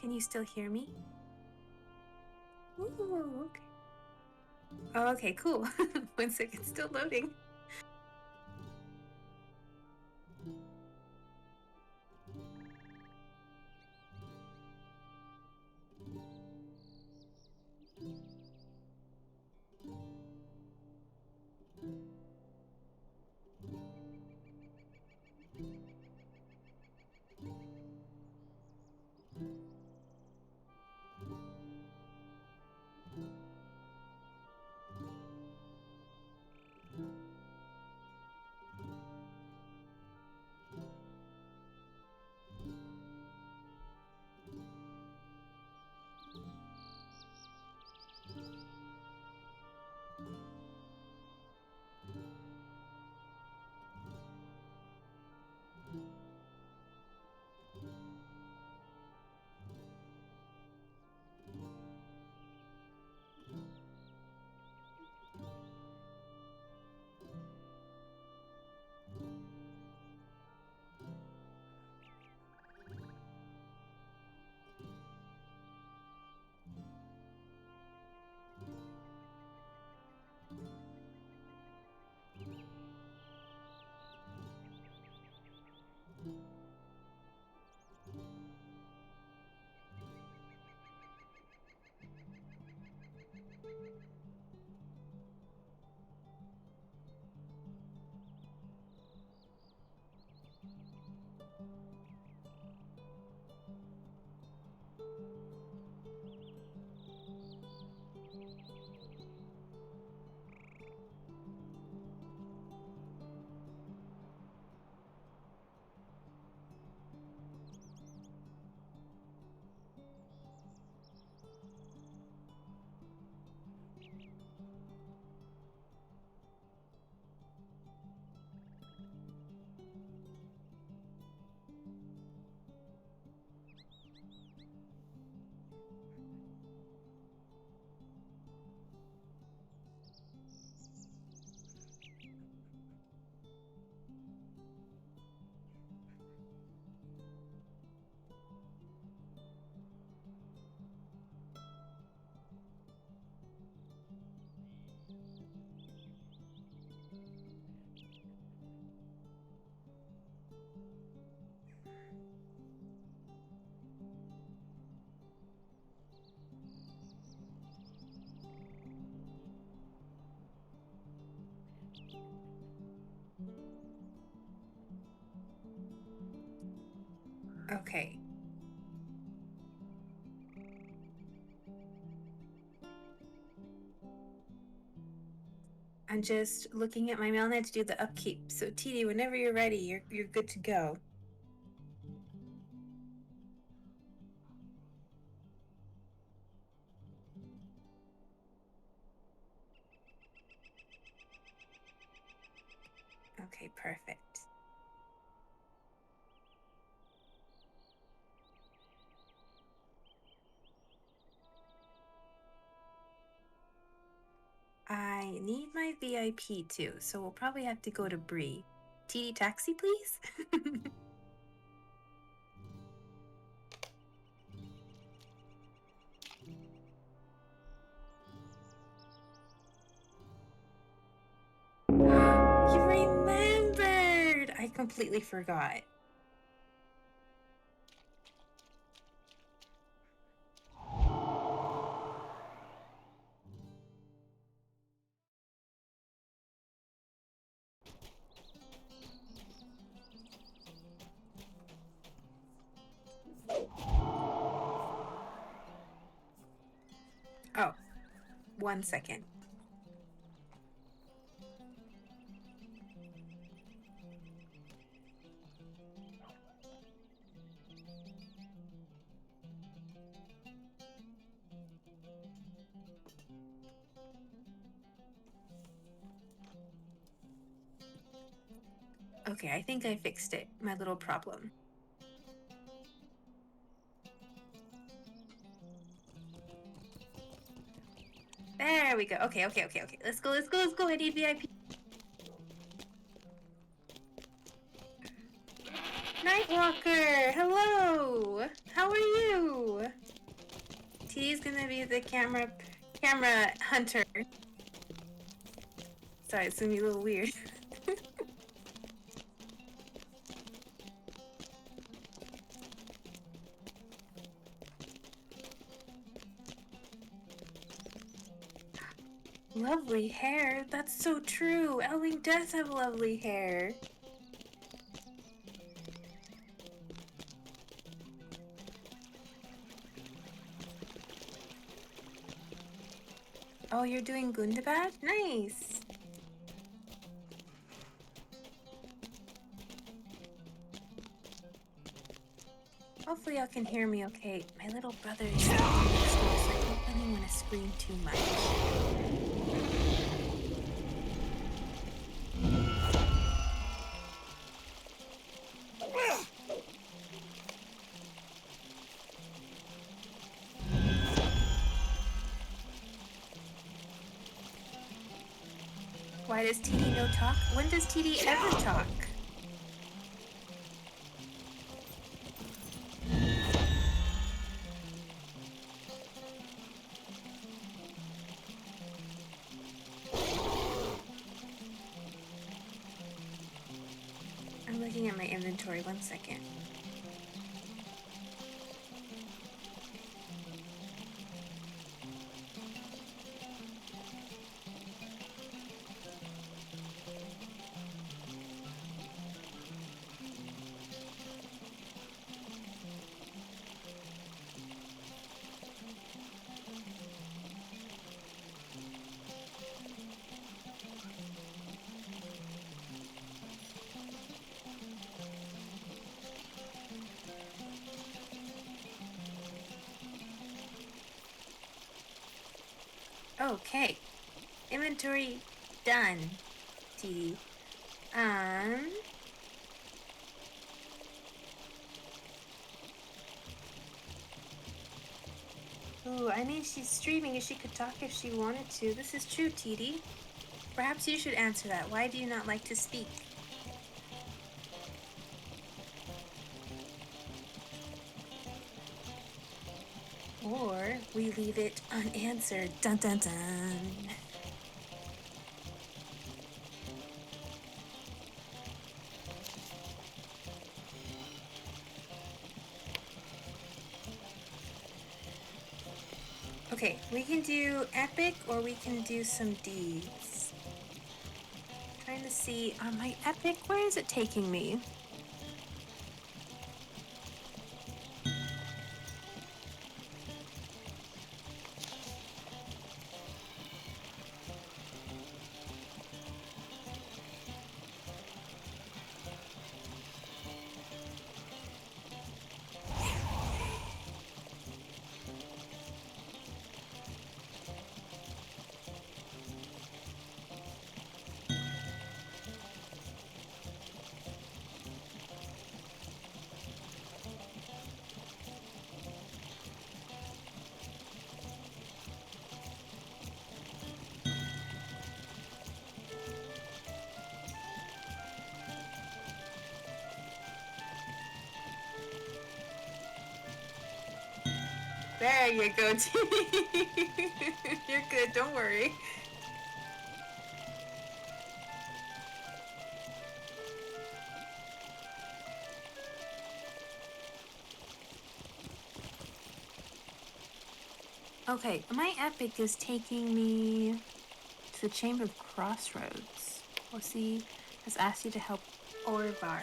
Can you still hear me? Ooh, okay. Oh, okay, cool. 1 second, still loading. Okay. I'm just looking at my mailnet to do the upkeep. So TD, whenever you're ready, you're good to go. Okay, perfect. I need my VIP too, so we'll probably have to go to Bree. TD taxi, please? You remembered! I completely forgot. Oh, 1 second. Okay, I think I fixed it. My little problem. There we go. Okay. Let's go. I need VIP. Nightwalker, hello. How are you? He's gonna be the camera hunter. Sorry, it's gonna be a little weird. Lovely hair. That's so true. Elling does have lovely hair. Oh, you're doing Gundabad? Nice. Hopefully y'all can hear me okay. My little brother is sleeping next door, so I don't really want to scream too much. Why does TD no talk? When does TD ever talk? I'm looking at my inventory, 1 second. Okay. Inventory done, TD. Ooh, I mean, she's streaming and she could talk if she wanted to. This is true, TD. Perhaps you should answer that. Why do you not like to speak? Or we leave it unanswered. Dun dun dun. Okay, we can do epic or we can do some deeds. Trying to see on my epic, where is it taking me? There you go, Timmy. You're good, don't worry. Okay, my epic is taking me to the Chamber of Crossroads. Well, see, has asked you to help Orvar.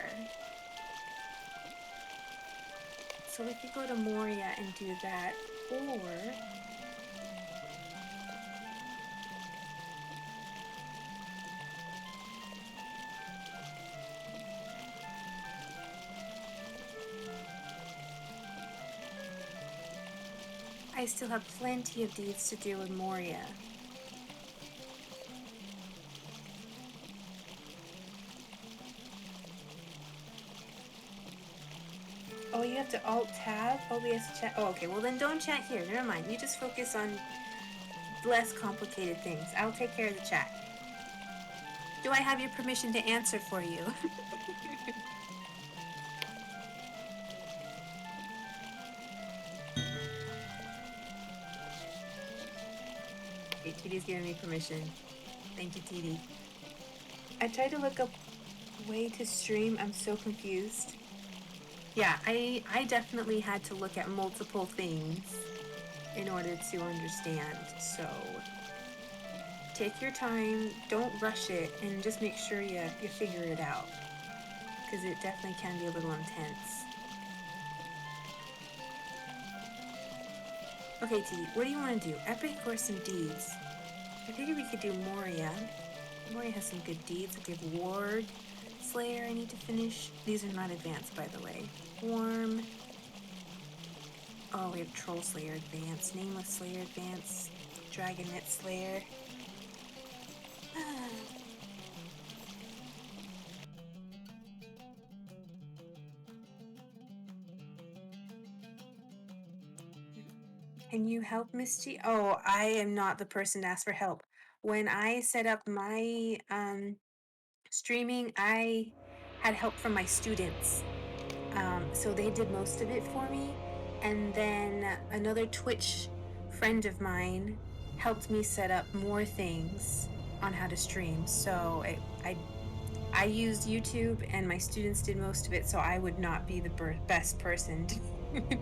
So we could go to Moria and do that, or I still have plenty of deeds to do in Moria. Oh, you have to Alt-Tab? OBS chat? Oh, okay, well then don't chat here. Never mind. You just focus on less complicated things. I'll take care of the chat. Do I have your permission to answer for you? Okay, TD's giving me permission. Thank you, TD. I tried to look up way to stream. I'm so confused. Yeah, I definitely had to look at multiple things in order to understand. So take your time, don't rush it, and just make sure you figure it out, because it definitely can be a little intense. Okay, T, what do you want to do? Epic or some deeds? I figured we could do Moria. Moria has some good deeds. We have Ward Slayer I need to finish. These are not advanced, by the way. Worm. Oh, we have Troll Slayer advanced, Nameless Slayer advanced, Dragonet Slayer. Can you help, Misty? Oh, I am not the person to ask for help. When I set up my streaming, I had help from my students. So they did most of it for me. And then another Twitch friend of mine helped me set up more things on how to stream. So I used YouTube and my students did most of it, so I would not be the best person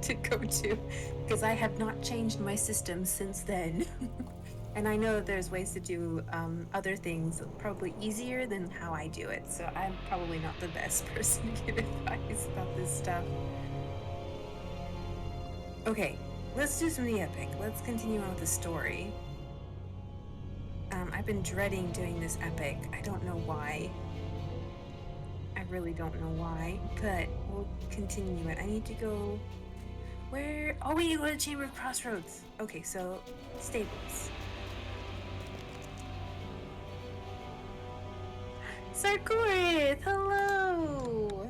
to go to, because I have not changed my system since then. And I know that there's ways to do other things probably easier than how I do it, so I'm probably not the best person to give advice about this stuff. Okay, let's do some of the epic. Let's continue on with the story. I've been dreading doing this epic. I don't know why. I really don't know why, but we'll continue it. I need to go... Where? Oh, we need to go to the Chamber of Crossroads. Okay, so stables. Sargorith, hello!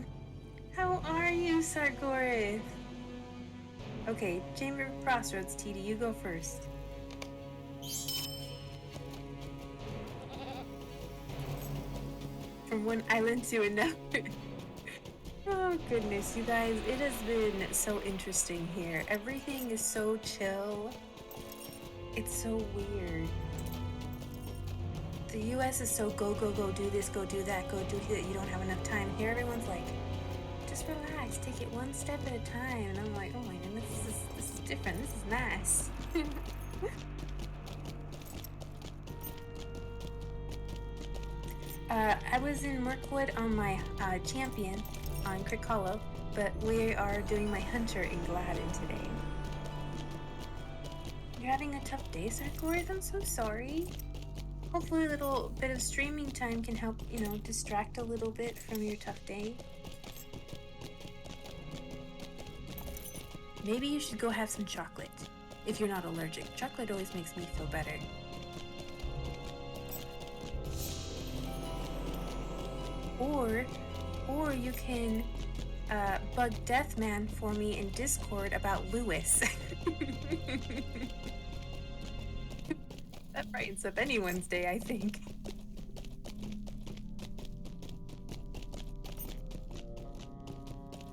How are you, Sargorith? Okay, Chamber of Crossroads, TD, you go first. From one island to another. Oh goodness, you guys, it has been so interesting here. Everything is so chill. It's so weird. The US is so go, go, go, do this, go do that, go do that. You don't have enough time. Here everyone's like, just relax, take it one step at a time. And I'm like, oh my goodness, this is different. This is nice. I was in Mirkwood on my champion on Crick Hollow, but we are doing my hunter in Gladden today. You're having a tough day, Sargorith? I'm so sorry. Hopefully a little bit of streaming time can help, you know, distract a little bit from your tough day. Maybe you should go have some chocolate, if you're not allergic. Chocolate always makes me feel better. Or you can bug Deathman for me in Discord about Lewis. That brightens up anyone's day, I think.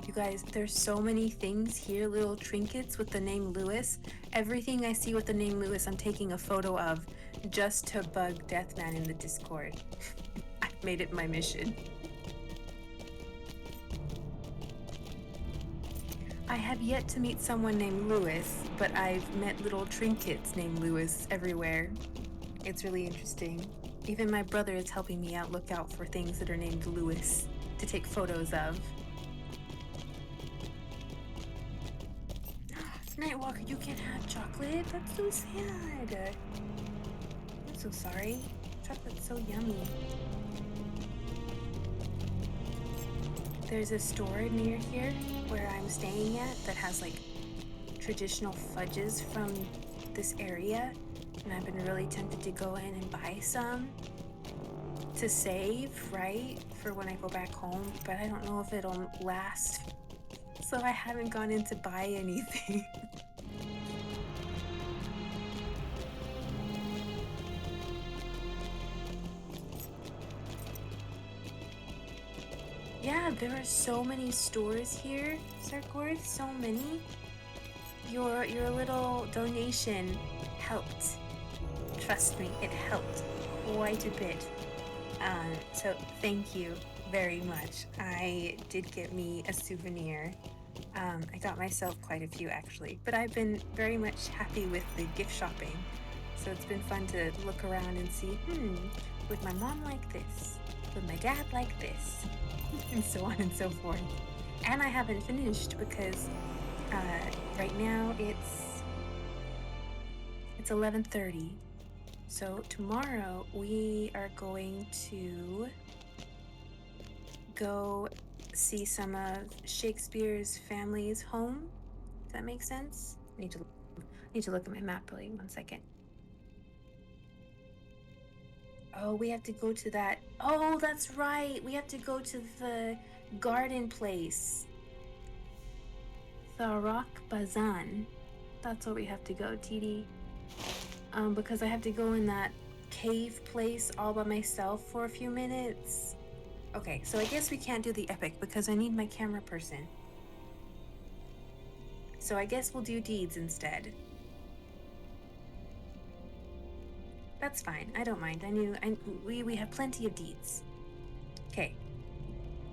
You guys, there's so many things here, little trinkets with the name Lewis. Everything I see with the name Lewis, I'm taking a photo of just to bug Deathman in the Discord. I've made it my mission. I have yet to meet someone named Lewis, but I've met little trinkets named Lewis everywhere. It's really interesting. Even my brother is helping me out look out for things that are named Lewis to take photos of. Nightwalker, you can't have chocolate? That's so sad. I'm so sorry. Chocolate's so yummy. There's a store near here where I'm staying at that has like traditional fudges from this area, and I've been really tempted to go in and buy some to save, right, for when I go back home, but I don't know if it'll last, so I haven't gone in to buy anything. Yeah, there are so many stores here, Sargorith, so many. Your little donation helped trust me, it helped quite a bit. So thank you very much. I did get me a souvenir. I got myself quite a few actually, but I've been very much happy with the gift shopping. So it's been fun to look around and see, would my mom like this? Would my dad like this? And so on and so forth. And I haven't finished because right now it's 11:30. So tomorrow we are going to go see some of Shakespeare's family's home. Does that make sense? I need to look at my map really. 1 second. Oh, we have to go to that. Oh, that's right. We have to go to the garden place. Tharak Bazan. That's where we have to go, TD. Because I have to go in that cave place all by myself for a few minutes. Okay, so I guess we can't do the epic because I need my camera person. So I guess we'll do deeds instead. That's fine. I don't mind. We have plenty of deeds. Okay.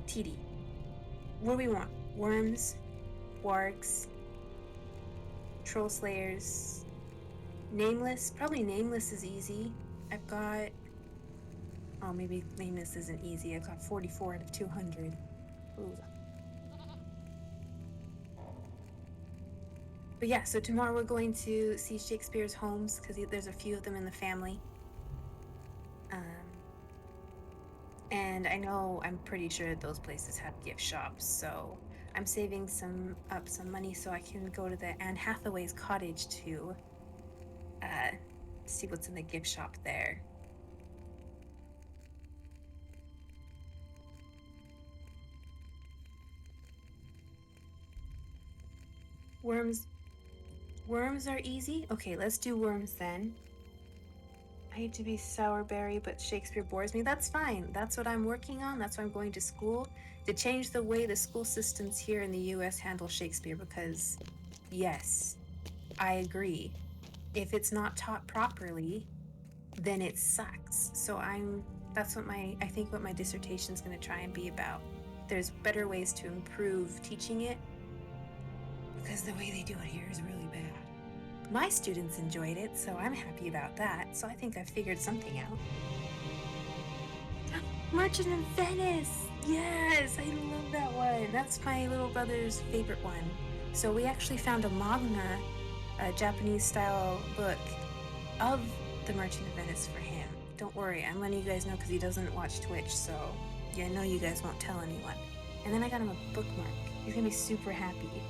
TD. What do we want? Worms, wargs, troll slayers, nameless. Probably nameless is easy. I've got... Oh, maybe nameless isn't easy. I've got 44 out of 200. Ooh. But yeah, so tomorrow we're going to see Shakespeare's homes because there's a few of them in the family. And I know, I'm pretty sure that those places have gift shops, so I'm saving some money so I can go to the Anne Hathaway's cottage to see what's in the gift shop there. Worms are easy? Okay, let's do worms then. I hate to be sourberry, but Shakespeare bores me. That's fine. That's what I'm working on. That's why I'm going to school, to change the way the school systems here in the US handle Shakespeare, because yes, I agree. If it's not taught properly, then it sucks. So that's what I think what my dissertation is going to try and be about. There's better ways to improve teaching it, because the way they do it here is really bad. My students enjoyed it, so I'm happy about that. So I think I've figured something out. Merchant of Venice! Yes, I love that one. That's my little brother's favorite one. So we actually found a manga, a Japanese-style book of the Merchant of Venice for him. Don't worry, I'm letting you guys know because he doesn't watch Twitch, so yeah, I know you guys won't tell anyone. And then I got him a bookmark. He's gonna be super happy.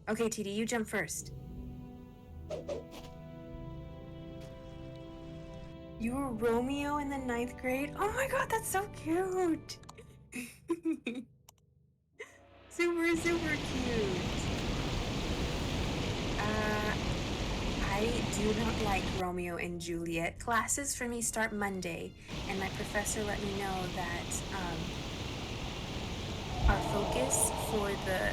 Okay, TD, you jump first. You were Romeo in the 9th grade? Oh my god, that's so cute! Super, super cute! I do not like Romeo and Juliet. Classes for me start Monday, and my professor let me know that our focus for the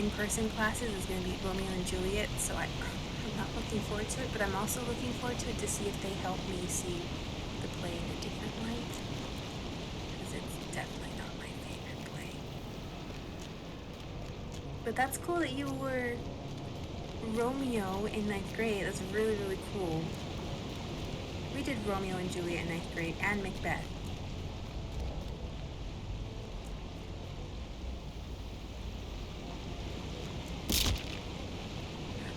in-person classes is going to be Romeo and Juliet, so I'm not looking forward to it, but I'm also looking forward to it to see if they help me see the play in a different light, because it's definitely not my favorite play. But that's cool that you were Romeo in 9th grade. That's really, really cool. We did Romeo and Juliet in 9th grade and Macbeth.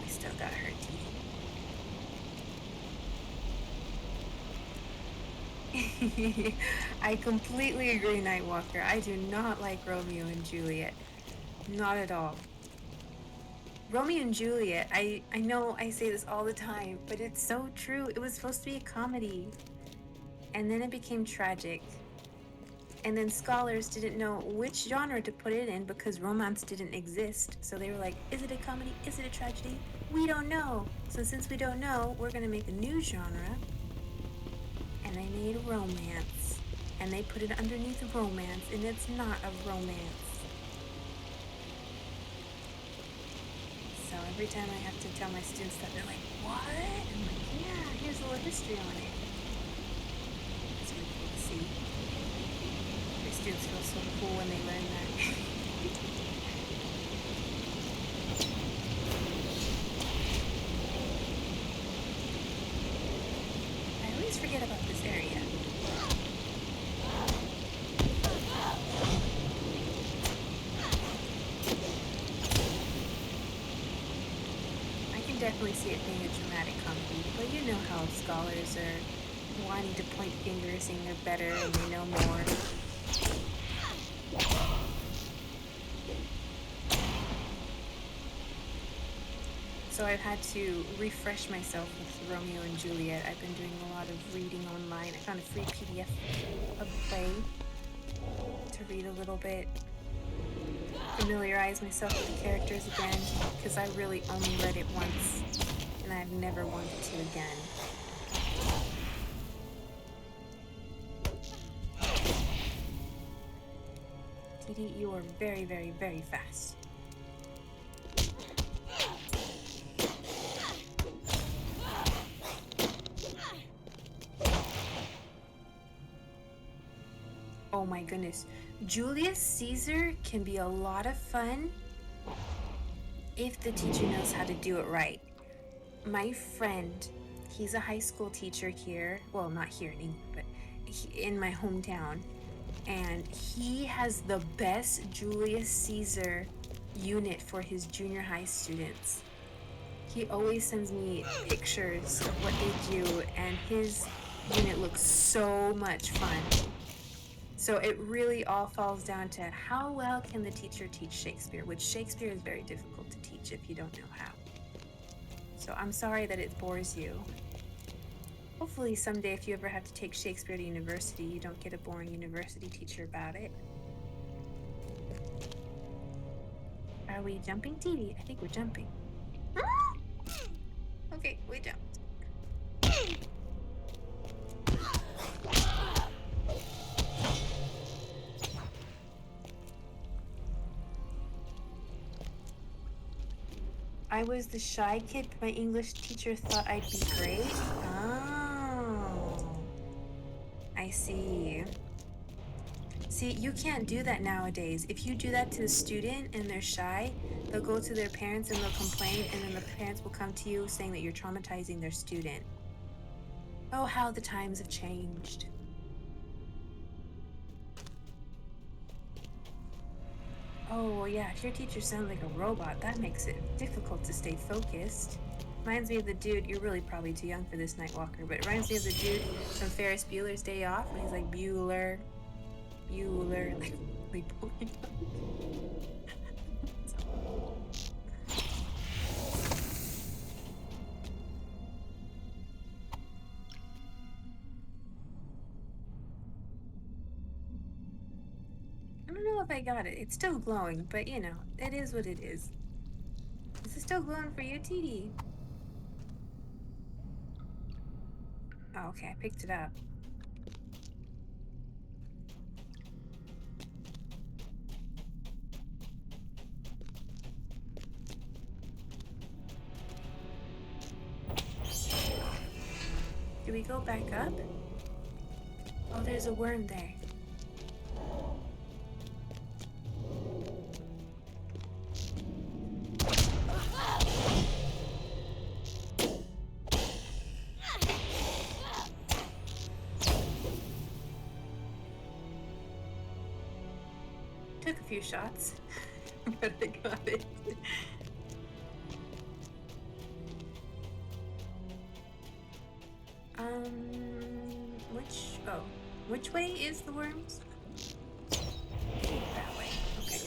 We still got her teeth. I completely agree, Nightwalker. I do not like Romeo and Juliet. Not at all. Romeo and Juliet, I know I say this all the time, but it's so true. It was supposed to be a comedy. And then it became tragic. And then scholars didn't know which genre to put it in because romance didn't exist. So they were like, is it a comedy? Is it a tragedy? We don't know. So since we don't know, we're going to make a new genre. And they made romance. And they put it underneath romance, and it's not a romance. So I'm Every time I have to tell my students that, they're like, what? I'm like, yeah, here's a little history on it. It's really cool to see. Your students feel so cool when they learn that. I always forget about this area. Definitely see it being a dramatic comedy, but you know how scholars are wanting to point fingers, saying they're better and they know more. So I've had to refresh myself with Romeo and Juliet. I've been doing a lot of reading online. I found a free PDF of the play to read a little bit, familiarize myself with the characters again, because I really only read it once and I've never wanted to again. TD, you are very, very, very fast. Oh my goodness. Julius Caesar can be a lot of fun if the teacher knows how to do it right. My friend, he's a high school teacher here. Well, not here in England, but in my hometown. And he has the best Julius Caesar unit for his junior high students. He always sends me pictures of what they do, and his unit looks so much fun. So it really all falls down to how well can the teacher teach Shakespeare, which Shakespeare is very difficult to teach if you don't know how. So I'm sorry that it bores you. Hopefully someday if you ever have to take Shakespeare to university, you don't get a boring university teacher about it. Are we jumping, TD? I think we're jumping. Okay, we jumped. I was the shy kid. My English teacher thought I'd be great. Oh, I see. See, you can't do that nowadays. If you do that to a student and they're shy, they'll go to their parents and they'll complain, and then the parents will come to you saying that you're traumatizing their student. Oh, how the times have changed. Oh, well, yeah, if your teacher sounds like a robot, that makes it difficult to stay focused. Reminds me of the dude, you're really probably too young for this, Nightwalker, but it reminds me of the dude from Ferris Bueller's Day Off, when he's like, Bueller, like, really boring. I don't know if I got it. It's still glowing, but you know, it is what it is. Is it still glowing for you, TD? Oh, okay, I picked it up. Do we go back up? Oh, there's a worm there. Took a few shots, but I got it. Which way is the worms? That way, okay.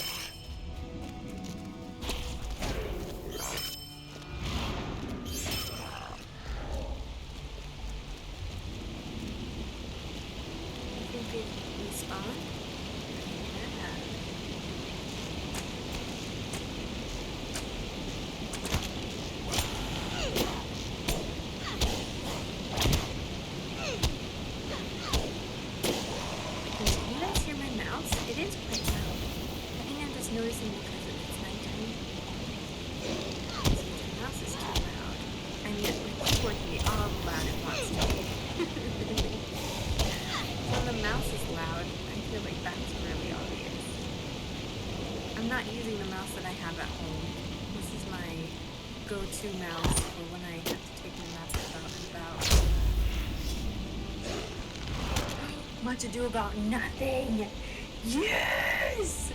I think they respawn. go-to mouse for when I have to take my math about and about. Much ado about nothing. Yes!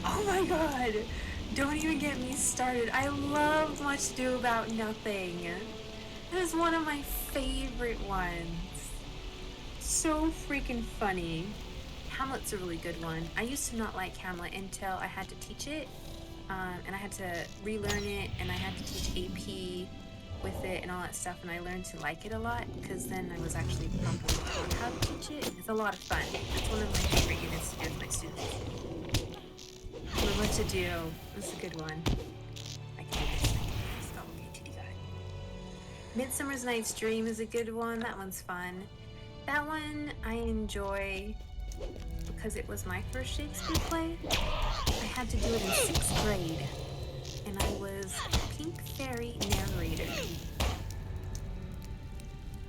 Oh my god! Don't even get me started. I love Much Ado About Nothing. That is one of my favorite ones. So freaking funny. Hamlet's a really good one. I used to not like Hamlet until I had to teach it. And I had to relearn it, and I had to teach AP with it and all that stuff, and I learned to like it a lot because then I was actually properly taught how to teach it. It's a lot of fun. It's one of my favorite units to do with my students. But What to Do, that's a good one. I can do this. Oh, okay, TD got it. Midsummer's Night's Dream is a good one. That one's fun. That one I enjoy because it was my first Shakespeare play. I had to do it in 6th grade, and I was Pink Fairy narrator.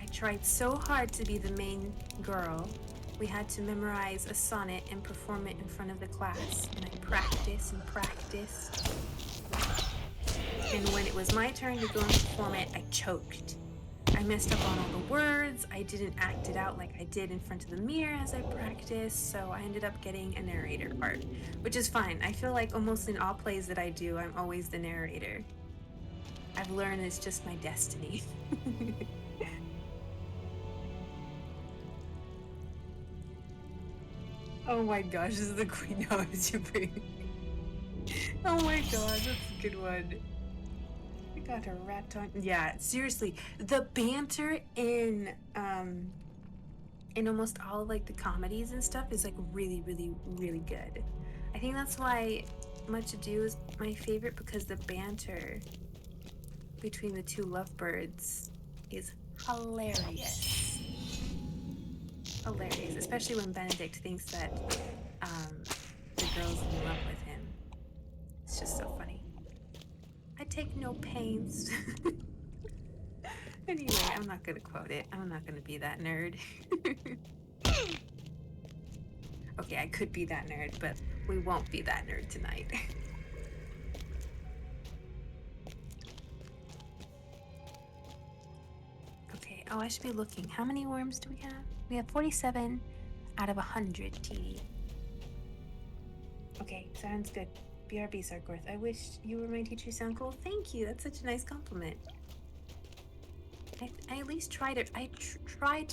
I tried so hard to be the main girl. We had to memorize a sonnet and perform it in front of the class, and I practiced and practiced. And when it was my turn to go and perform it, I choked. I messed up on all the words. I didn't act it out like I did in front of the mirror as I practiced, so I ended up getting a narrator part, which is fine. I feel like almost in all plays that I do, I'm always the narrator. I've learned it's just my destiny. Oh my gosh, this is the Queen Always You Bring. Oh my god, that's a good one. I got a rat on. Yeah, seriously, the banter in almost all of like the comedies and stuff is like really, really, really good. I think that's why Much Ado is my favorite, because the banter between the two lovebirds is hilarious. Hilarious, especially when Benedict thinks that the girl's in love with him. It's just so funny. I take no pains. Anyway, I'm not gonna quote it. I'm not gonna be that nerd. Okay, I could be that nerd, but we won't be that nerd tonight. Okay, oh, I should be looking. How many worms do we have? We have 47 out of 100, TD. Okay, sounds good. BRB, Sarkworth. I wish you were my teacher. Sound cool? Thank you. That's such a nice compliment. I at least try to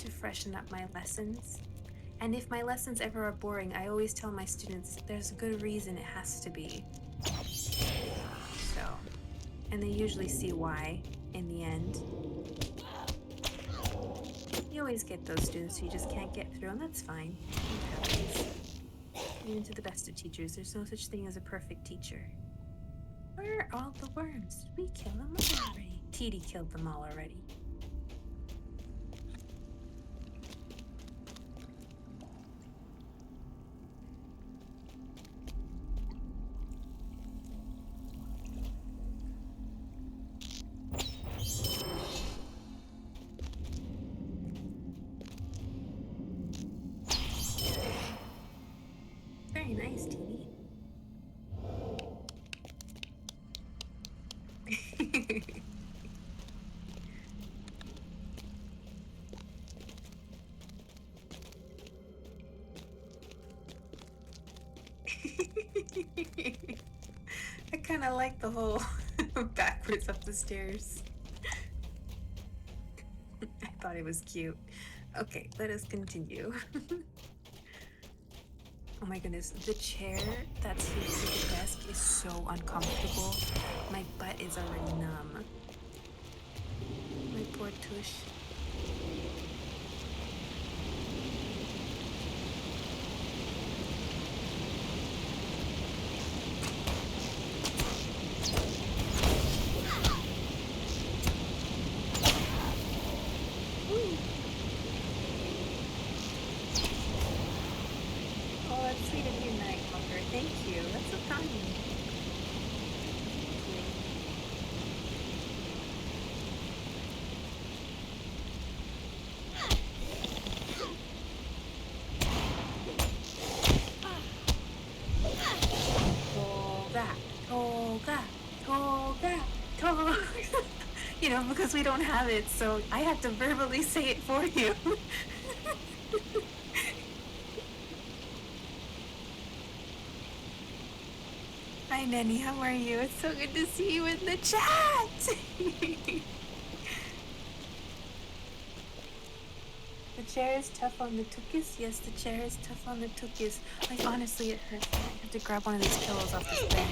freshen up my lessons. And if my lessons ever are boring, I always tell my students there's a good reason it has to be. So, and they usually see why in the end. You always get those students who you just can't get through, and that's fine. It happens. Even to the best of teachers, there's no such thing as a perfect teacher. Where are all the worms? Did we kill them all already? TD killed them all already. Very nice, TD. I kind of like the whole backwards up the stairs. I thought it was cute. Okay, let us continue. Oh my goodness, the chair that's here to the desk is so uncomfortable. My butt is already numb. My poor tush. Oh, that's sweet of you, Nightwalker. Thank you. That's so kind. Thank you. You know, because we don't have it, so I have to verbally say it for you. Hi, Nenny. How are you? It's so good to see you in the chat. The chair is tough on the tukis. Yes, the chair is tough on the tukis. Like, honestly, it hurts. I have to grab one of these pillows off this bed.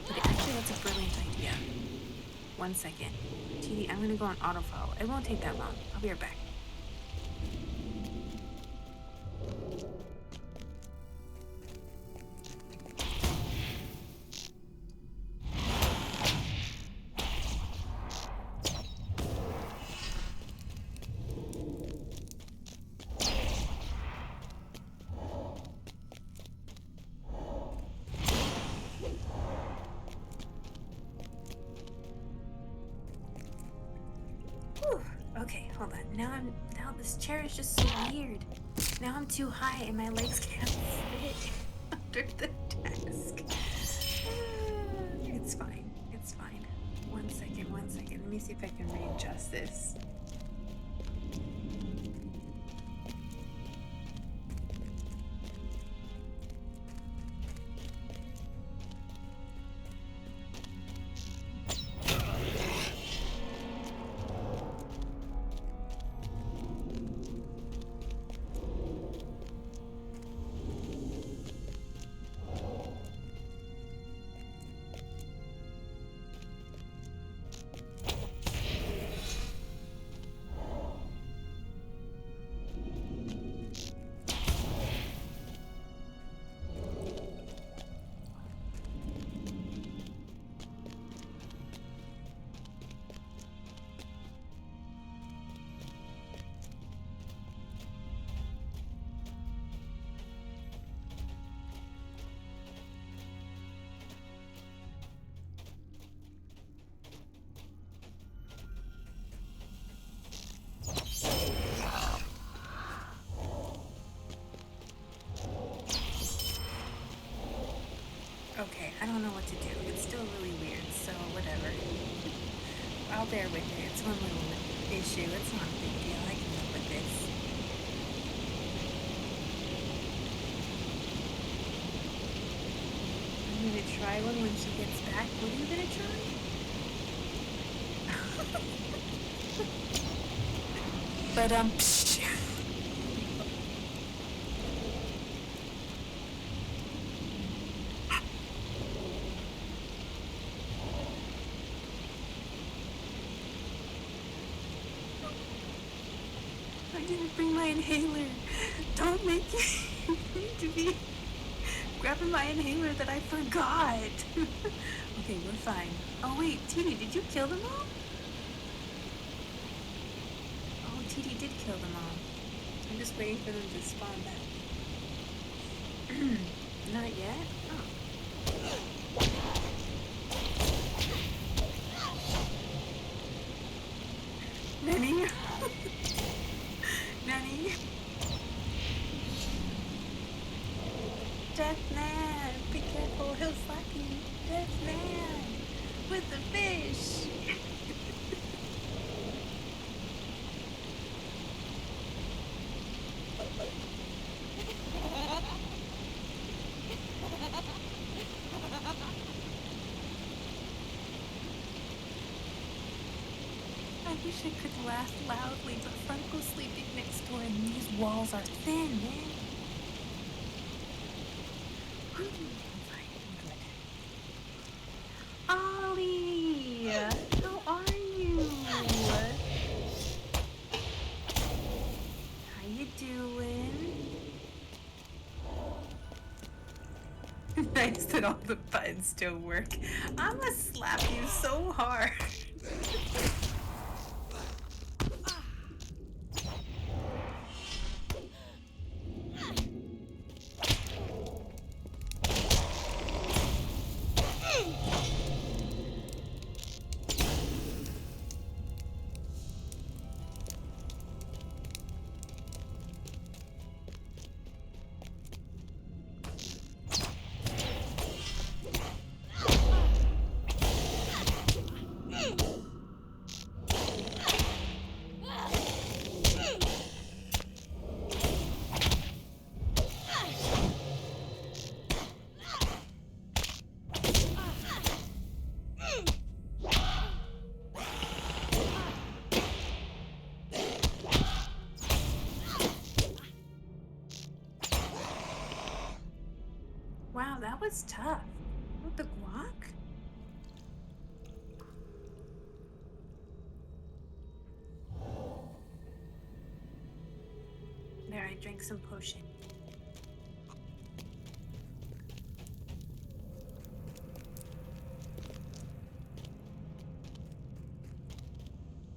But actually, that's a brilliant idea. 1 second. TD, I'm going to go on autofollow. It won't take that long. I'll be right back. Okay, hold on. Now this chair is just so weird. Now I'm too high and my legs can't fit under the desk. It's fine. It's fine. 1 second, 1 second. Let me see if I can readjust this. Okay, I don't know what to do. It's still really weird, so whatever. I'll bear with it. It's one little issue. It's not a big deal. I can live with this. I'm gonna try one when she gets back. What are you gonna try? But I didn't bring my inhaler. Don't make me need to be grabbing my inhaler that I forgot. Okay, we're fine. Oh wait, TD, did you kill them all? Oh, TD did kill them all. I'm just waiting for them to spawn back. Not yet? Oh. Nanny? Nanny? Death man! Be careful, he'll slap you. Death man! With the fish! I wish I could laugh loudly, but Franco's sleeping next door and these walls are thin, man. I'm fine, I'm good. Ollie! How are you? How you doing? Nice that all the buttons still work. I'ma slap you so hard. was tough. With the guac? There, I drank some potion.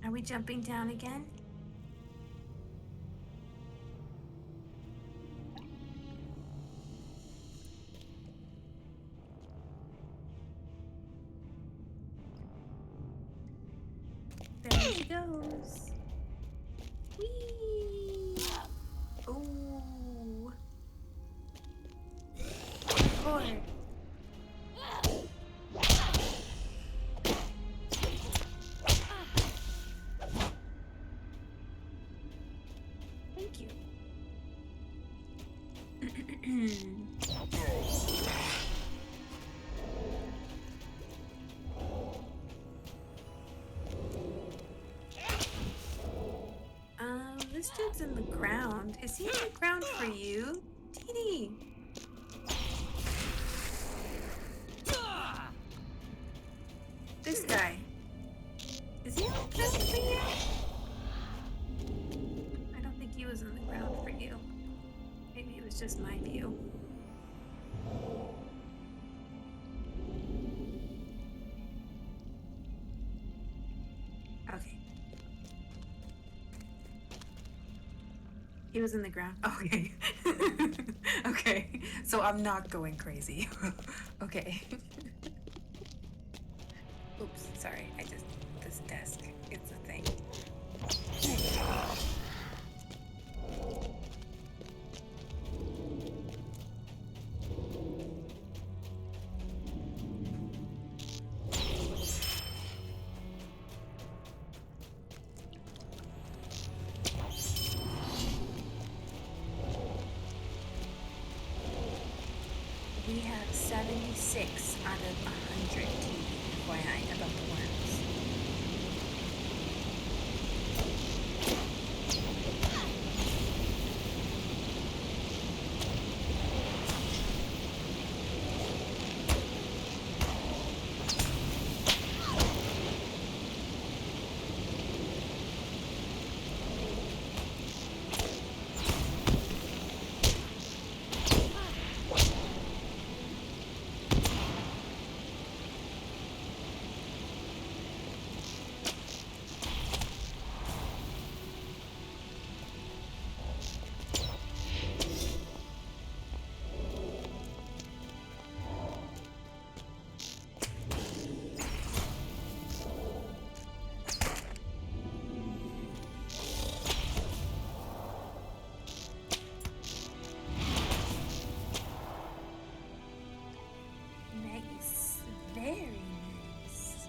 Are we jumping down again? There she goes. Whee! Ooh. Cord. Thank you. This dude's in the ground. Is he in the ground for you? Teeny. This guy. Is he on the ground for you? I don't think he was on the ground for you. Maybe it was just my view. Okay. He was in the ground. Okay. Okay. So I'm not going crazy. Okay. Oops, sorry. This desk, it's a thing. We have 76 out of 100 FYI about the worms. Nice. Very nice.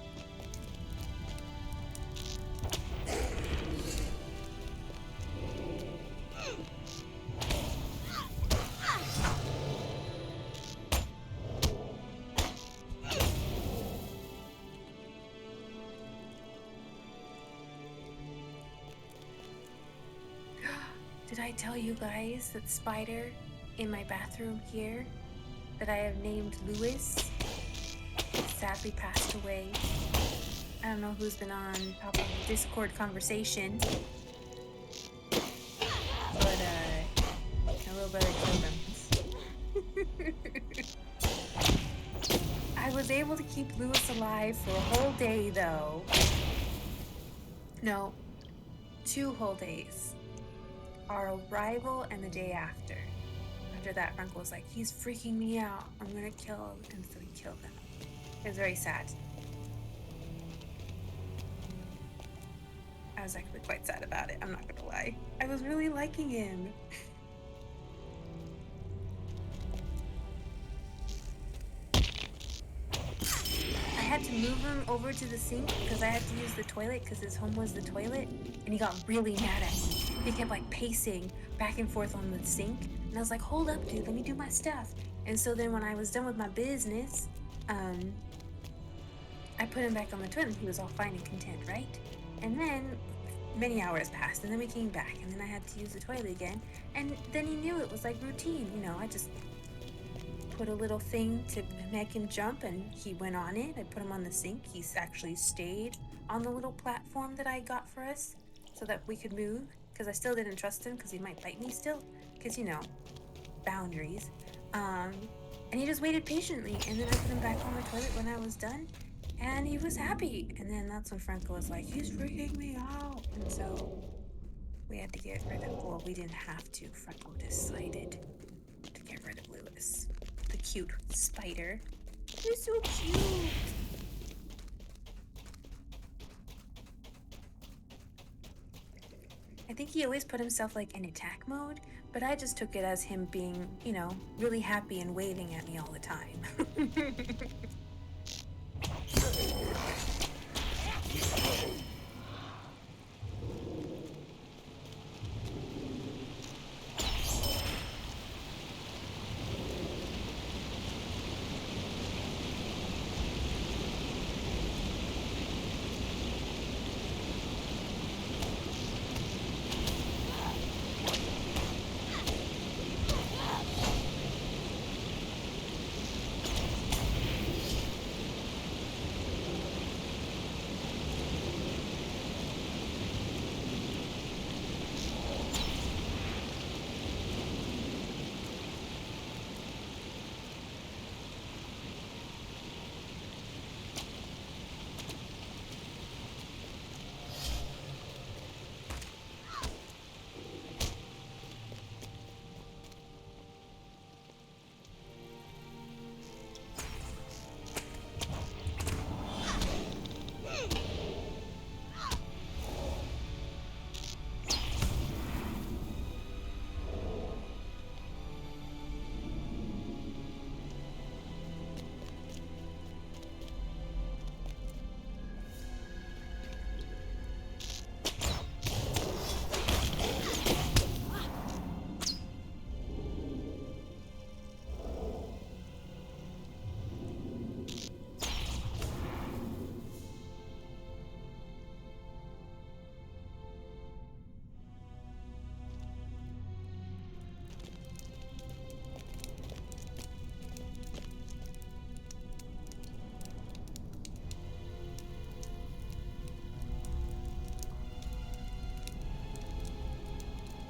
Did I tell you guys that spider in my bathroom here that I have named Lewis sadly passed away? I don't know who's been on top of the Discord conversation, but my little brother killed him. I was able to keep Lewis alive for a whole day though. No, 2 whole days. Our arrival and the day after. After that, Frank was like, he's freaking me out. I'm gonna kill him. And so he killed him. It was very sad. I was actually quite sad about it. I'm not gonna lie. I was really liking him. I had to move him over to the sink because I had to use the toilet because his home was the toilet, and he got really mad at me. He kept like pacing back and forth on the sink, and I was like, hold up, dude, let me do my stuff. And so then when I was done with my business, I put him back on the toilet. He was all fine and content, right? And then many hours passed, and then we came back, and then I had to use the toilet again, and then he knew it was like routine, you know. put a little thing to make him jump, and he went on it. I put him on the sink. He's actually stayed on the little platform that I got for us so that we could move, because I still didn't trust him because he might bite me still, because, you know, boundaries. And he just waited patiently, and then I put him back on the toilet when I was done, and he was happy. And then that's when Franco was like, he's freaking me out. And so we had to get rid of, well, we didn't have to. Franco decided to get rid of Lewis, the cute spider. He's so cute. I think he always put himself like in attack mode, but I just took it as him being, you know, really happy and waving at me all the time.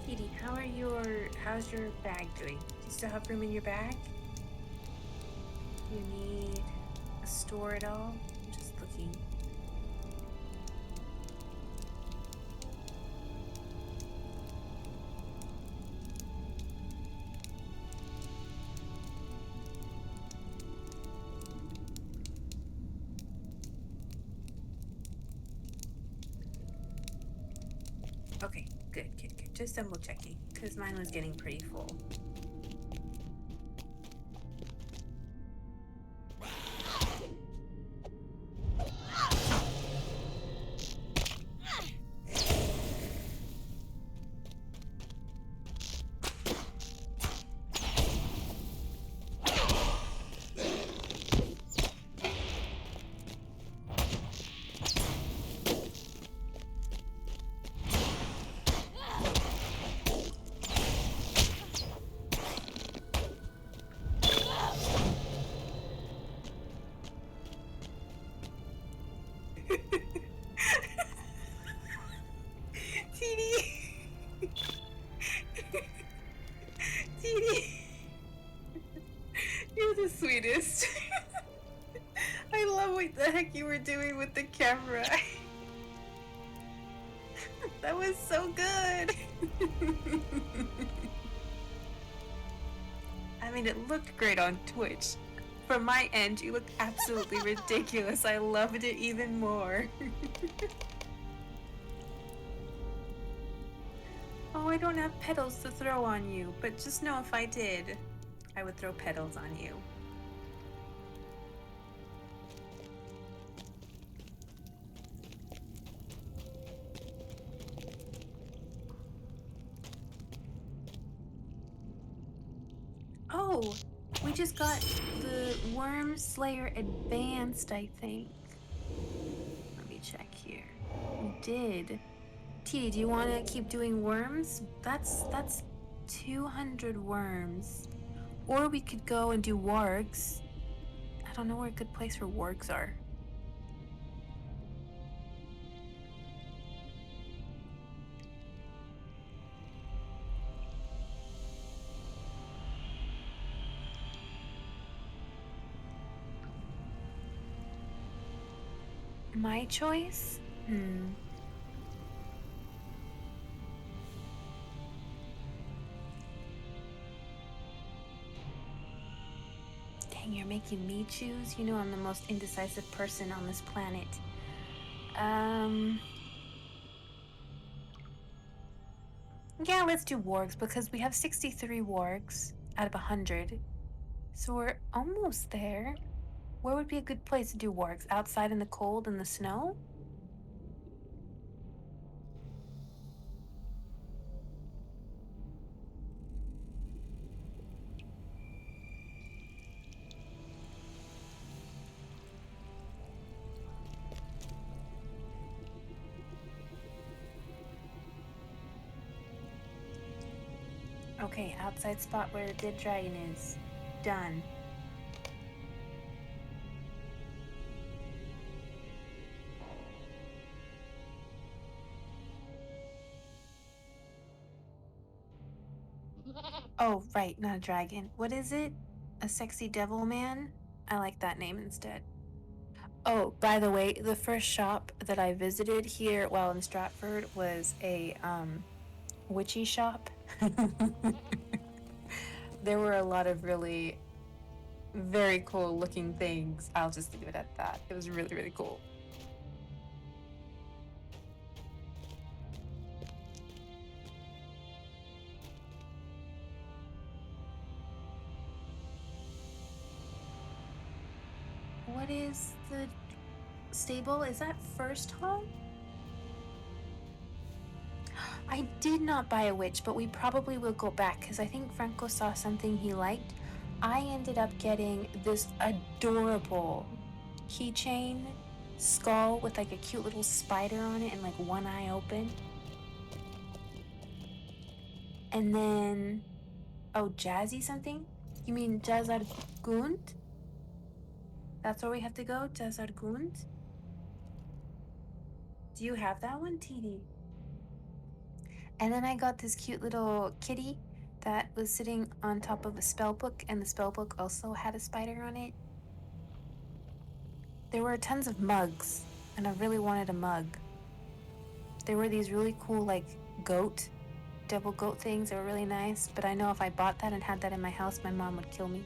Edie, how's your bag doing? Do you still have room in your bag? You need a store at all? I'm just looking. Okay, good. Just double checking, because mine was getting pretty full. You're the sweetest. I love what the heck you were doing with the camera. That was so good. I mean, it looked great on Twitch. From my end, you looked absolutely ridiculous. I loved it even more. Oh, I don't have petals to throw on you, but just know if I did, I would throw petals on you. Oh, we just got the Worm Slayer Advanced, I think. Let me check here. We did. T, do you want to keep doing worms? That's 200 worms. Or we could go and do wargs. I don't know where a good place for wargs are. My choice? Dang, you're making me choose? You know I'm the most indecisive person on this planet. Yeah, let's do wargs because we have 63 wargs out of 100. So we're almost there. Where would be a good place to do wargs? Outside in the cold and the snow? Okay, outside spot where the dead dragon is. Done. Oh, right, not a dragon. What is it? A sexy devil man? I like that name instead. Oh, by the way, the first shop that I visited here while in Stratford was a witchy shop. There were a lot of really very cool looking things. I'll just leave it at that. It was really, really cool. What is the stable? Is that first home? I did not buy a witch, but we probably will go back because I think Franco saw something he liked. I ended up getting this adorable keychain skull with like a cute little spider on it and like one eye open. And then, oh, Jazzy something? You mean Jazargund? That's where we have to go? Jazargund? Do you have that one, TD? And then I got this cute little kitty that was sitting on top of a spell book, and the spell book also had a spider on it. There were tons of mugs, and I really wanted a mug. There were these really cool, like, devil goat things that were really nice, but I know if I bought that and had that in my house, my mom would kill me.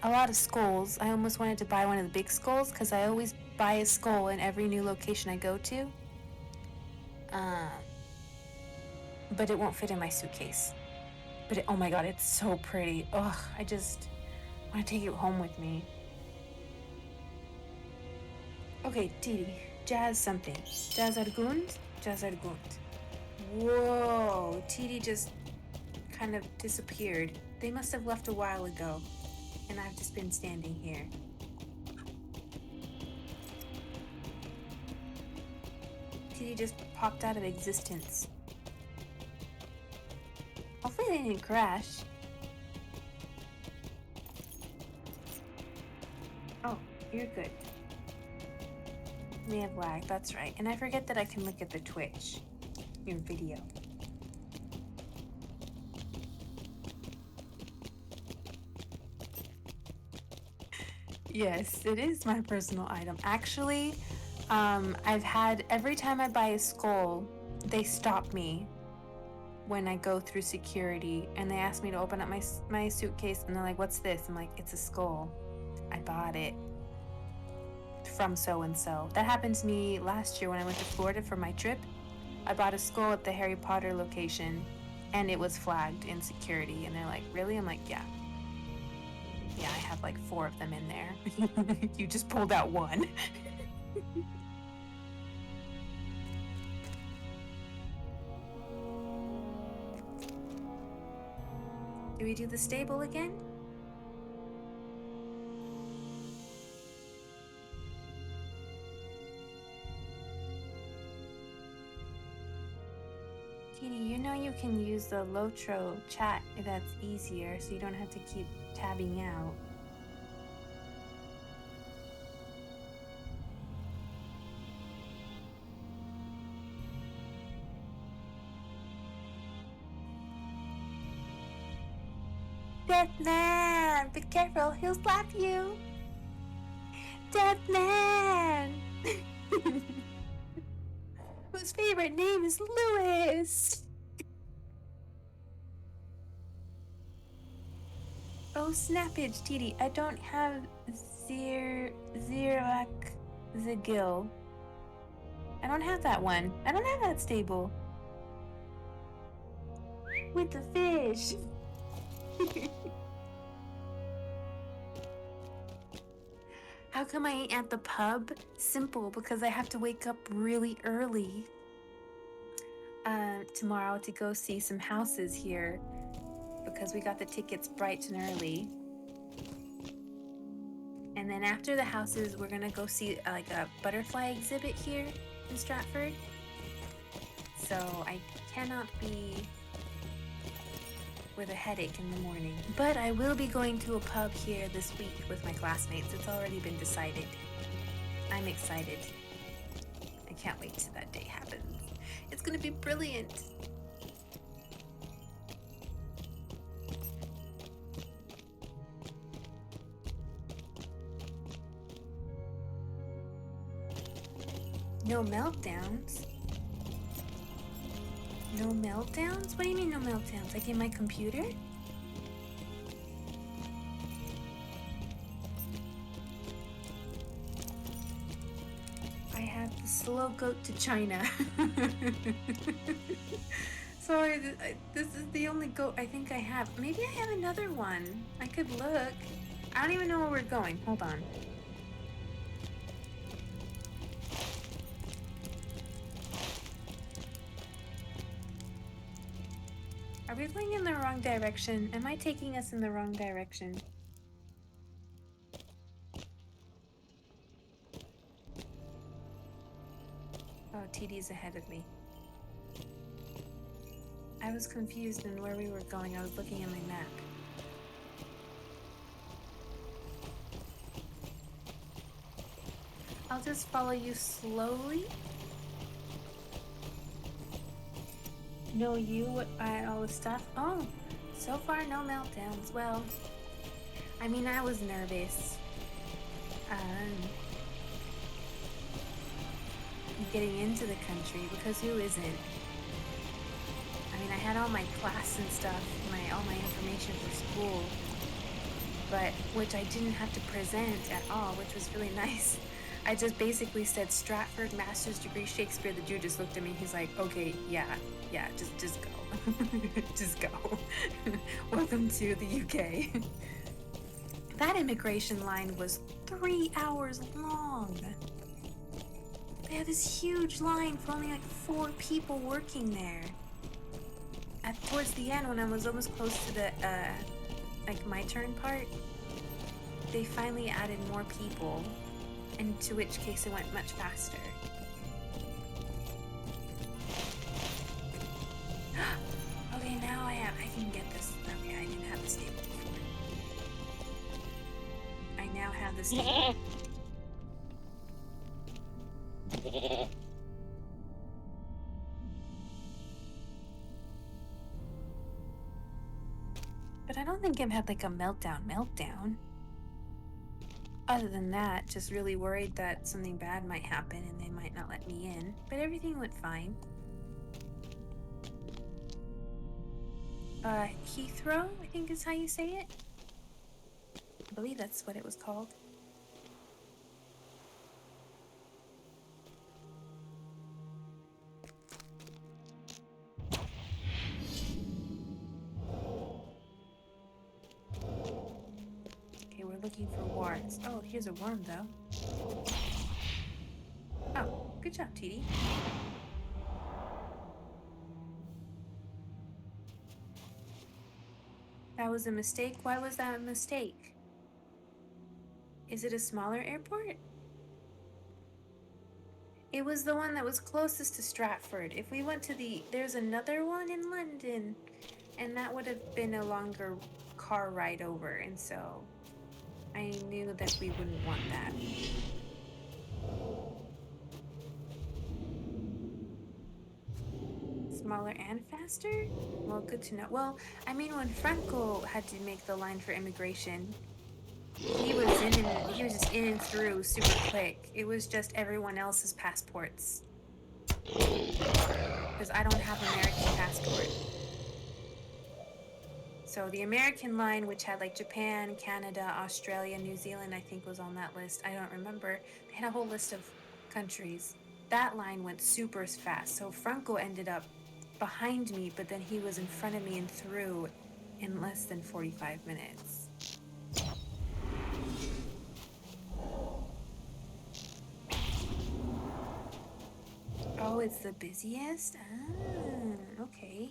A lot of skulls. I almost wanted to buy one of the big skulls because I always buy a skull in every new location I go to. But it won't fit in my suitcase. But oh my god, it's so pretty. Ugh, I just want to take it home with me. Okay, Didi, jazz something. Jazargund? Jazargund. Whoa, TD just kind of disappeared. They must have left a while ago, and I've just been standing here. TD just popped out of existence. Hopefully they didn't crash. Oh, you're good. May have lagged, that's right. And I forget that I can look at the Twitch, your video. Yes, it is my personal item. Actually, I've had, every time I buy a skull, they stop me when I go through security and they ask me to open up my suitcase and they're like, what's this? I'm like, it's a skull. I bought it from so-and-so. That happened to me last year when I went to Florida for my trip. I bought a skull at the Harry Potter location and it was flagged in security and they're like, really? I'm like, yeah. Yeah, I have like 4 of them in there. You just pulled out one. Do we do the stable again? Kitty, you know you can use the Lotro chat if that's easier, so you don't have to keep tabbing out. Deathman! Be careful, he'll slap you! Deathman! Whose favorite name is Lewis! Oh, snappage, TD. I don't have Zirak Zagil. I don't have that one. I don't have that stable. With the fish. How come I ain't at the pub? Simple, because I have to wake up really early tomorrow to go see some houses here, because we got the tickets bright and early. And then after the houses, we're gonna go see like a butterfly exhibit here in Stratford. So I cannot be with a headache in the morning. But I will be going to a pub here this week with my classmates. It's already been decided. I'm excited. I can't wait till that day happens. It's gonna be brilliant. No meltdowns? No meltdowns? What do you mean no meltdowns? Like in my computer? I have the slow goat to China. Sorry, this is the only goat I think I have. Maybe I have another one. I could look. I don't even know where we're going. Hold on. Are we going in the wrong direction? Am I taking us in the wrong direction? Oh, TD's ahead of me. I was confused in where we were going. I was looking at my map. I'll just follow you slowly. Know you all the stuff. Oh, so far no meltdowns. Well, I mean, I was nervous. Getting into the country, because who isn't? I mean, I had all my class and stuff, all my information for school, but which I didn't have to present at all, which was really nice. I just basically said Stratford master's degree Shakespeare. The Jew just looked at me. He's like, okay, yeah, just go, just go. Welcome to the UK. That immigration line was 3 hours long. They had this huge line for only like 4 people working there. Towards the end, when I was almost close to the like my turn part, they finally added more people, and to which case it went much faster. Okay, now I can get this. Okay, I didn't have the stable before. I now have the stable. But I don't think I've had like a meltdown. Other than that, just really worried that something bad might happen and they might not let me in. But everything went fine. Heathrow, I think is how you say it. I believe that's what it was called. We're looking for warts. Oh, here's a worm, though. Oh, good job, TD. That was a mistake? Why was that a mistake? Is it a smaller airport? It was the one that was closest to Stratford. If we went to there's another one in London, and that would have been a longer car ride over, and so I knew that we wouldn't want that. Smaller and faster? Well, good to know. Well, I mean, when Franco had to make the line for immigration, he was just in and through super quick. It was just everyone else's passports. Because I don't have American passport. So the American line, which had like Japan, Canada, Australia, New Zealand, I think was on that list. I don't remember. They had a whole list of countries. That line went super fast. So Franco ended up behind me, but then he was in front of me and through in less than 45 minutes. Oh, it's the busiest? Ah, okay.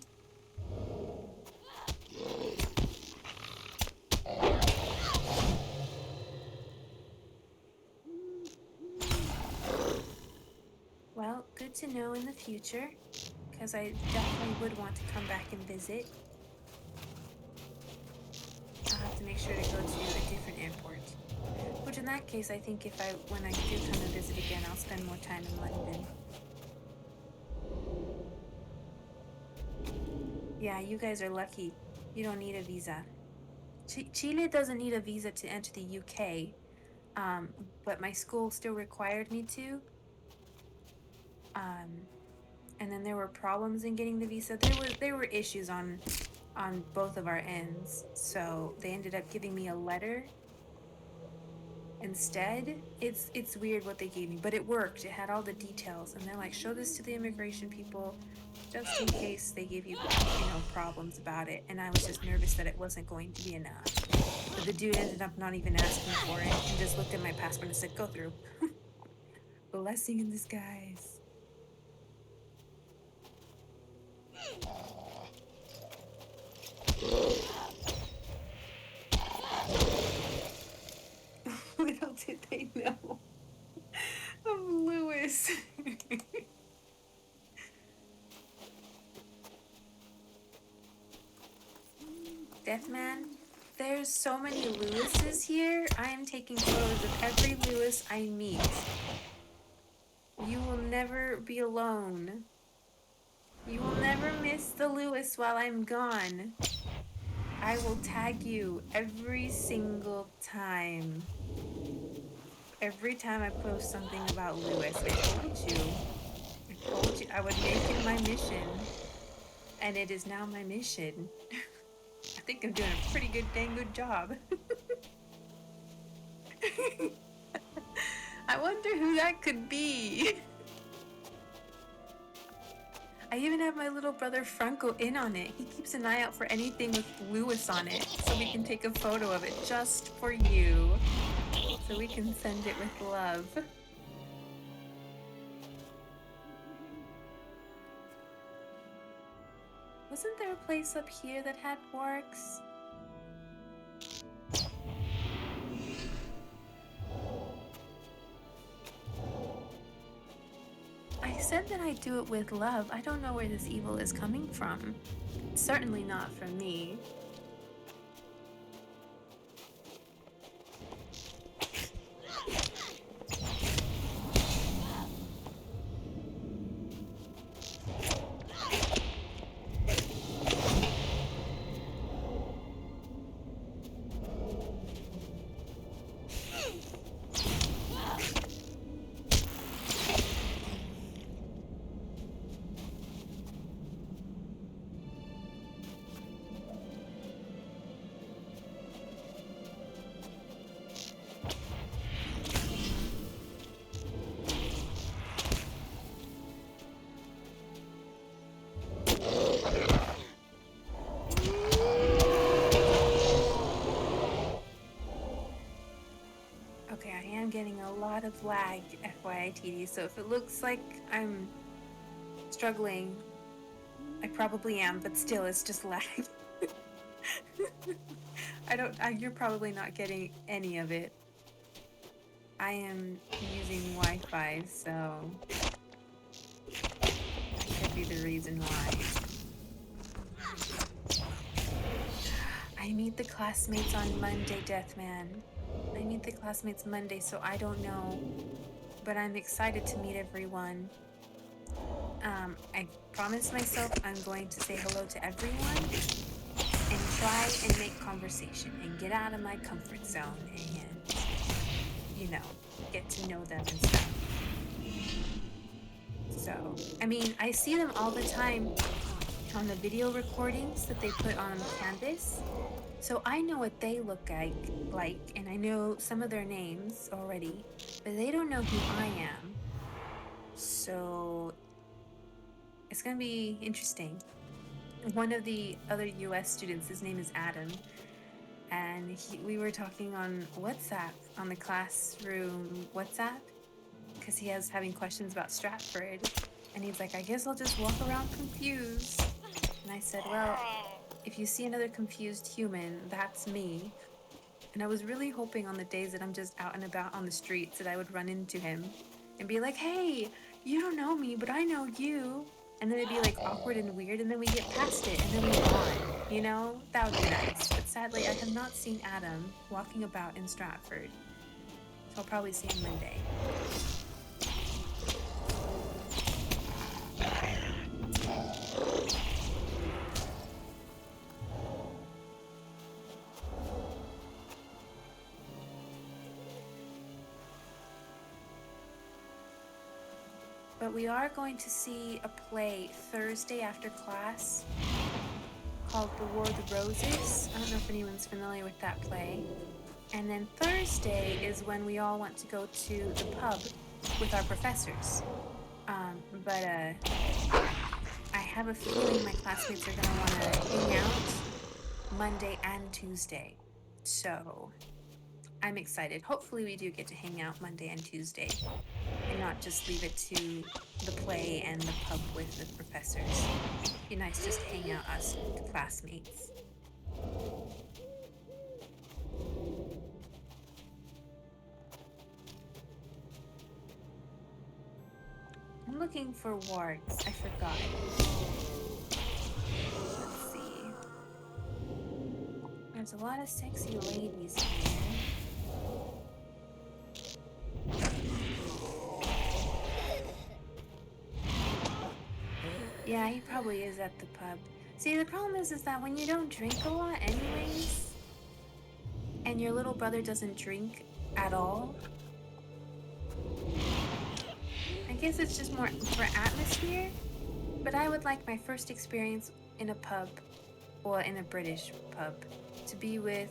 Well, good to know in the future, because I definitely would want to come back and visit. I'll have to make sure to go to a different airport. Which in that case, I think when I do come and visit again, I'll spend more time in London. Yeah, you guys are lucky. You don't need a visa. Chile doesn't need a visa to enter the UK, but my school still required me to. And then there were problems in getting the visa. There were issues on both of our ends, so they ended up giving me a letter instead. It's weird what they gave me, but it worked. It had all the details, and they're like, show this to the immigration people just in case they give you problems about it. And I was just nervous that it wasn't going to be enough, but the dude ended up not even asking for it and just looked at my passport and said, go through. Blessing in disguise. Little did they know of Lewis. Deathman, there's so many Lewises here. I am taking photos of every Lewis I meet. You will never be alone. You will never miss the Lewis while I'm gone. I will tag you every single time. Every time I post something about Lewis, I told you I would make it my mission. And it is now my mission. I think I'm doing a pretty dang good job. I wonder who that could be. I even have my little brother Franco in on it. He keeps an eye out for anything with Lewis on it, so we can take a photo of it just for you. So we can send it with love. Wasn't there a place up here that had works? I said that I'd do it with love. I don't know where this evil is coming from. It's certainly not from me. Okay, I am getting a lot of lag, FYI TD, so if it looks like I'm struggling, I probably am, but still, it's just lag. You're probably not getting any of it. I am using Wi-Fi, so be the reason why. I meet the classmates on Monday, Deathman. I meet the classmates Monday, so I don't know. But I'm excited to meet everyone. I promised myself I'm going to say hello to everyone and try and make conversation and get out of my comfort zone and, you know, get to know them and stuff. So, I mean, I see them all the time on the video recordings that they put on Canvas. So I know what they look like, and I know some of their names already, but they don't know who I am. So it's gonna be interesting. One of the other US students, his name is Adam, and we were talking on WhatsApp, on the classroom WhatsApp, because he was having questions about Stratford, and he's like, I guess I'll just walk around confused. And I said, well, if you see another confused human, that's me. And I was really hoping on the days that I'm just out and about on the streets that I would run into him and be like, hey, you don't know me, but I know you. And then it'd be like awkward and weird, and then we get past it, and then we go on, you know? That would be nice. But sadly, I have not seen Adam walking about in Stratford. So I'll probably see him Monday. But we are going to see a play Thursday after class called The War of the Roses. I don't know if anyone's familiar with that play. And then Thursday is when we all want to go to the pub with our professors. But I have a feeling my classmates are going to want to hang out Monday and Tuesday. So I'm excited. Hopefully we do get to hang out Monday and Tuesday and not just leave it to the play and the pub with the professors. It'd be nice just to hang out us classmates. I'm looking for wargs. I forgot. Let's see. There's a lot of sexy ladies here. Yeah, he probably is at the pub. See, the problem is that when you don't drink a lot anyways, and your little brother doesn't drink at all, I guess it's just more for atmosphere. But I would like my first experience in a pub, or in a British pub, to be with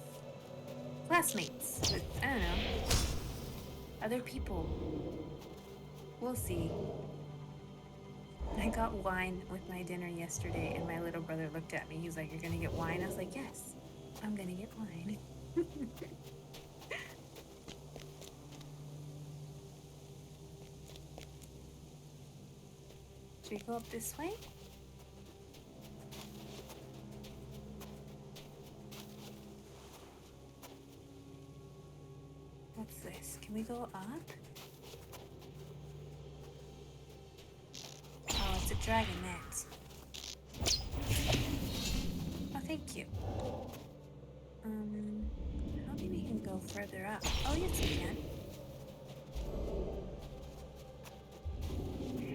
classmates, with, I don't know, other people. We'll see. I got wine with my dinner yesterday, and my little brother looked at me. He was like, you're gonna get wine? I was like, yes, I'm gonna get wine. Should we go up this way? What's this? Can we go up? Oh, it's a dragonette. Oh, thank you. I don't think we can go further up. Oh, yes, we can.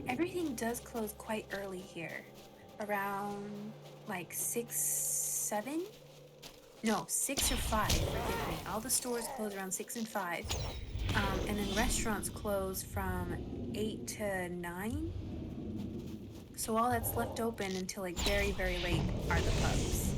Everything does close quite early here. Around, like, 6, 7? No, 6 or 5, forgive me. All the stores close around 6 and 5. And then restaurants close from 8 to 9. So all that's left open until like very, very late are the pubs.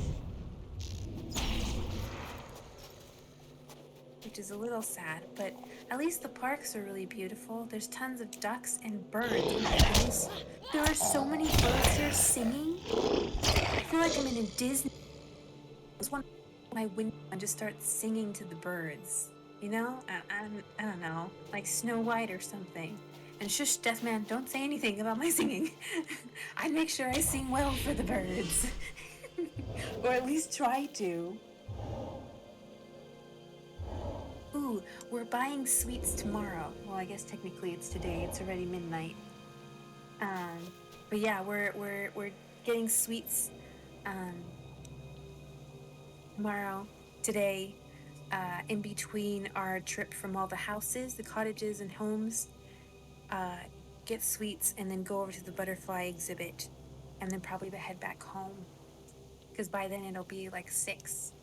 Which is a little sad, but at least the parks are really beautiful. There's tons of ducks and birds. Oh my goodness. There are so many birds here singing. I feel like I'm in a Disney. I just want my window and just start singing to the birds. You know? I don't know. Like Snow White or something. And shush, Deathman, don't say anything about my singing. I'd make sure I sing well for the birds. Or at least try to. Ooh, we're buying sweets tomorrow. Well, I guess technically it's today. It's already midnight. But yeah, we're getting sweets tomorrow, today, in between our trip from all the houses, the cottages and homes. Get sweets and then go over to the butterfly exhibit, and then probably head back home, because by then it'll be like 6.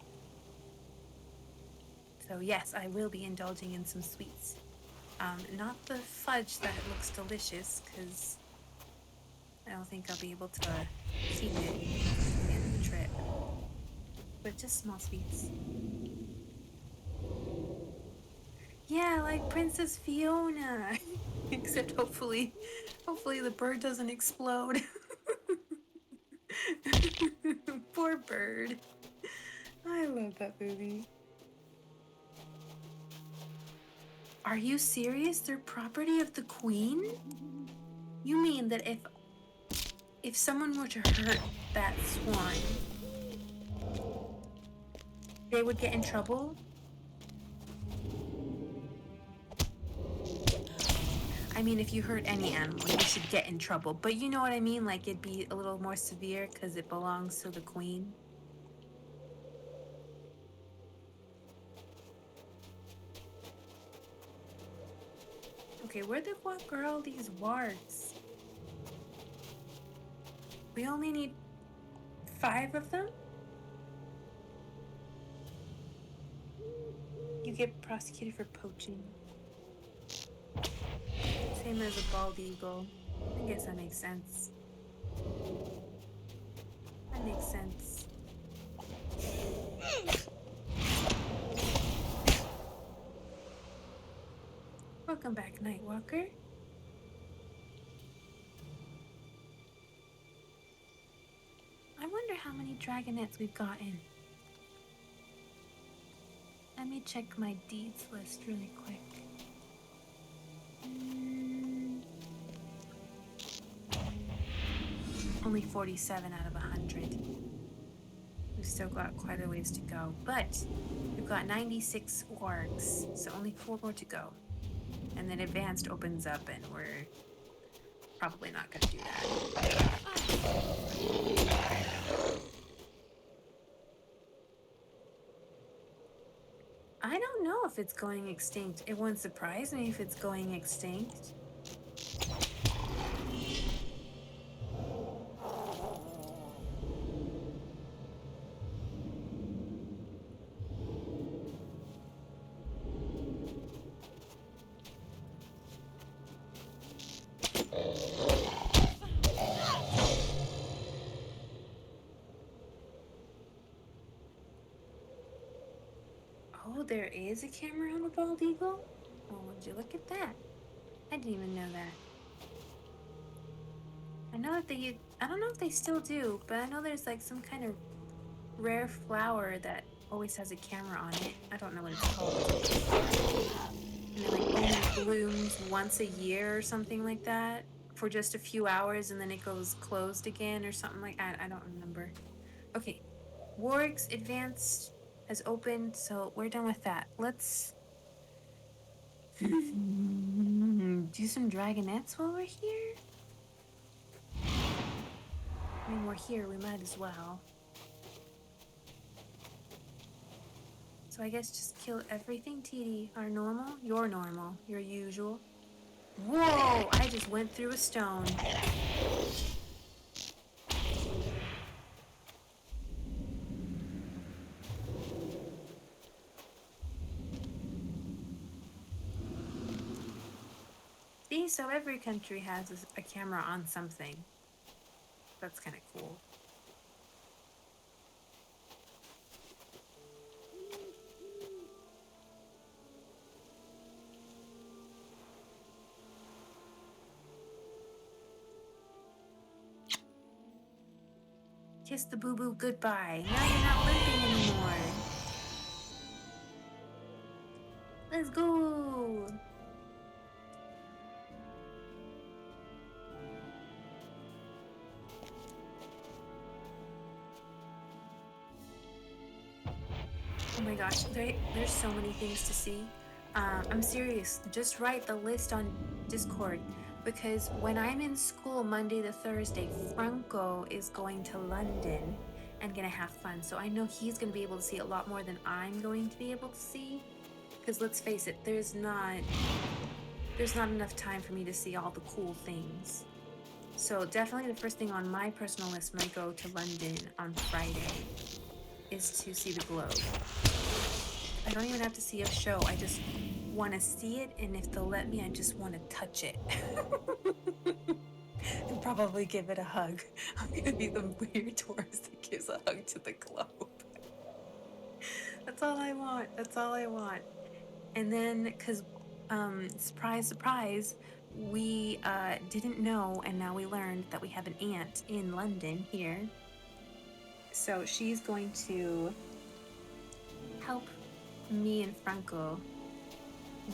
So yes, I will be indulging in some sweets. Not the fudge that looks delicious, because I don't think I'll be able to keep it at the end of the trip. But just small sweets. Yeah, like Princess Fiona. Except hopefully the bird doesn't explode. Poor bird. I love that movie. Are you serious? They're property of the queen? You mean that if someone were to hurt that swan, they would get in trouble? I mean, if you hurt any animal, you should get in trouble. But you know what I mean? Like, it'd be a little more severe because it belongs to the queen. Okay, where the fuck are all these wargs? We only need 5 of them? You get prosecuted for poaching. Same as a bald eagle. I guess that makes sense. That makes sense. Welcome back, Nightwalker. I wonder how many dragonettes we've gotten. Let me check my deeds list really quick. Only 47 out of 100. We've still got quite a ways to go, but we've got 96 wargs, so only 4 more to go. And then advanced opens up, and we're probably not going to do that. I don't know if it's going extinct. It wouldn't surprise me if it's going extinct. Oh, there is a camera on a bald eagle? Oh, would you look at that? I didn't even know that. I know that I don't know if they still do, but I know there's like some kind of rare flower that always has a camera on it. I don't know what it's called. And it like only blooms once a year or something like that for just a few hours, and then it goes closed again or something like that. I don't remember. Okay, Warwick's Advanced has opened, so we're done with that. Let's do some dragonettes while we're here. I mean, we're here, we might as well. So I guess just kill everything, TD. Our normal, your usual. Whoa! I just went through a stone. See, so every country has a camera on something. That's kind of cool. Kiss the boo-boo goodbye. Now you're not limping anymore. Let's go! Oh my gosh, there's so many things to see. I'm serious. Just write the list on Discord. because when I'm in school Monday to Thursday, Franco is going to London and gonna have fun. So I know he's gonna be able to see a lot more than I'm going to be able to see. Because let's face it, there's not enough time for me to see all the cool things. So definitely the first thing on my personal list when I go to London on Friday is to see the globe. I don't even have to see a show. I just want to see it, and if they'll let me, I just want to touch it. And probably give it a hug. I'm gonna be the weird tourist that gives a hug to the globe. That's all I want. That's all I want. And then, because, surprise, surprise, we didn't know, and now we learned that we have an aunt in London here. So she's going to help me and Franco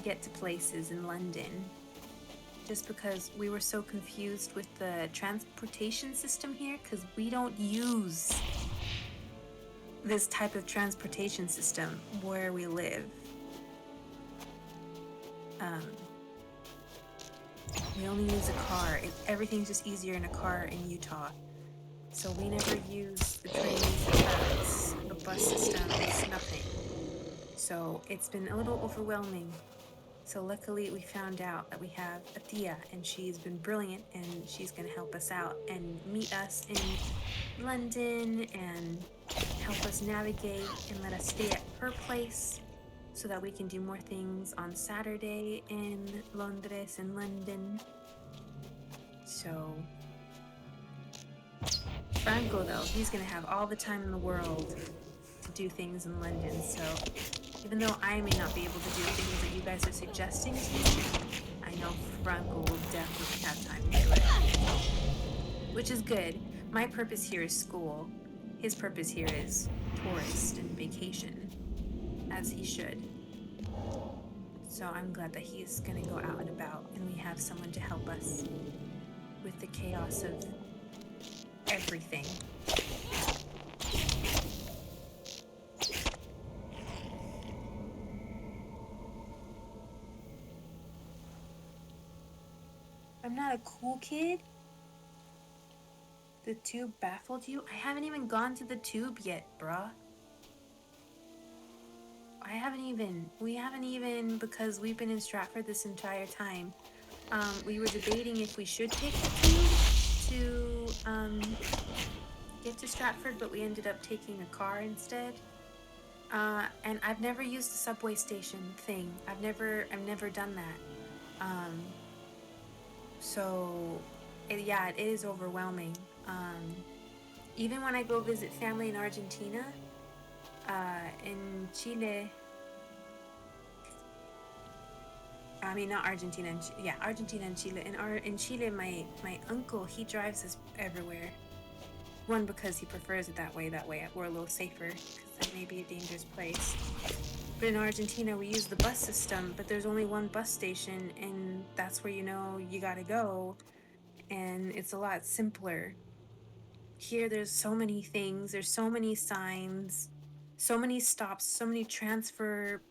get to places in London. Just because we were so confused with the transportation system here, because we don't use this type of transportation system where we live. We only use a car. Everything's just easier in a car in Utah. So we never use the trains, the trucks, the bus systems, nothing. So it's been a little overwhelming. So luckily we found out that we have a tia, and she's been brilliant, and she's gonna help us out and meet us in London and help us navigate and let us stay at her place so that we can do more things on Saturday in Londres and London. So Franco, though, he's gonna have all the time in the world to do things in London. So even though I may not be able to do things that you guys are suggesting to me, I know Franco will definitely have time to do it. Which is good. My purpose here is school. His purpose here is tourist and vacation, as he should. So I'm glad that he's gonna go out and about, and we have someone to help us with the chaos of everything. I'm not a cool kid? The tube baffled you? I haven't even gone to the tube yet, bruh. We haven't even, because we've been in Stratford this entire time. We were debating if we should take the tube to get to Stratford, but we ended up taking a car instead. And I've never used the subway station thing. I've never done that. So it is overwhelming. Even when I go visit family in Argentina, in Chile, I mean, not Argentina, Argentina and Chile. In Chile, my uncle, he drives us everywhere. One, because he prefers it that way we're a little safer, because that may be a dangerous place. But in Argentina, we use the bus system, but there's only one bus station, and that's where you know you gotta go, and it's a lot simpler. Here, there's so many things, there's so many signs, so many stops, so many transfer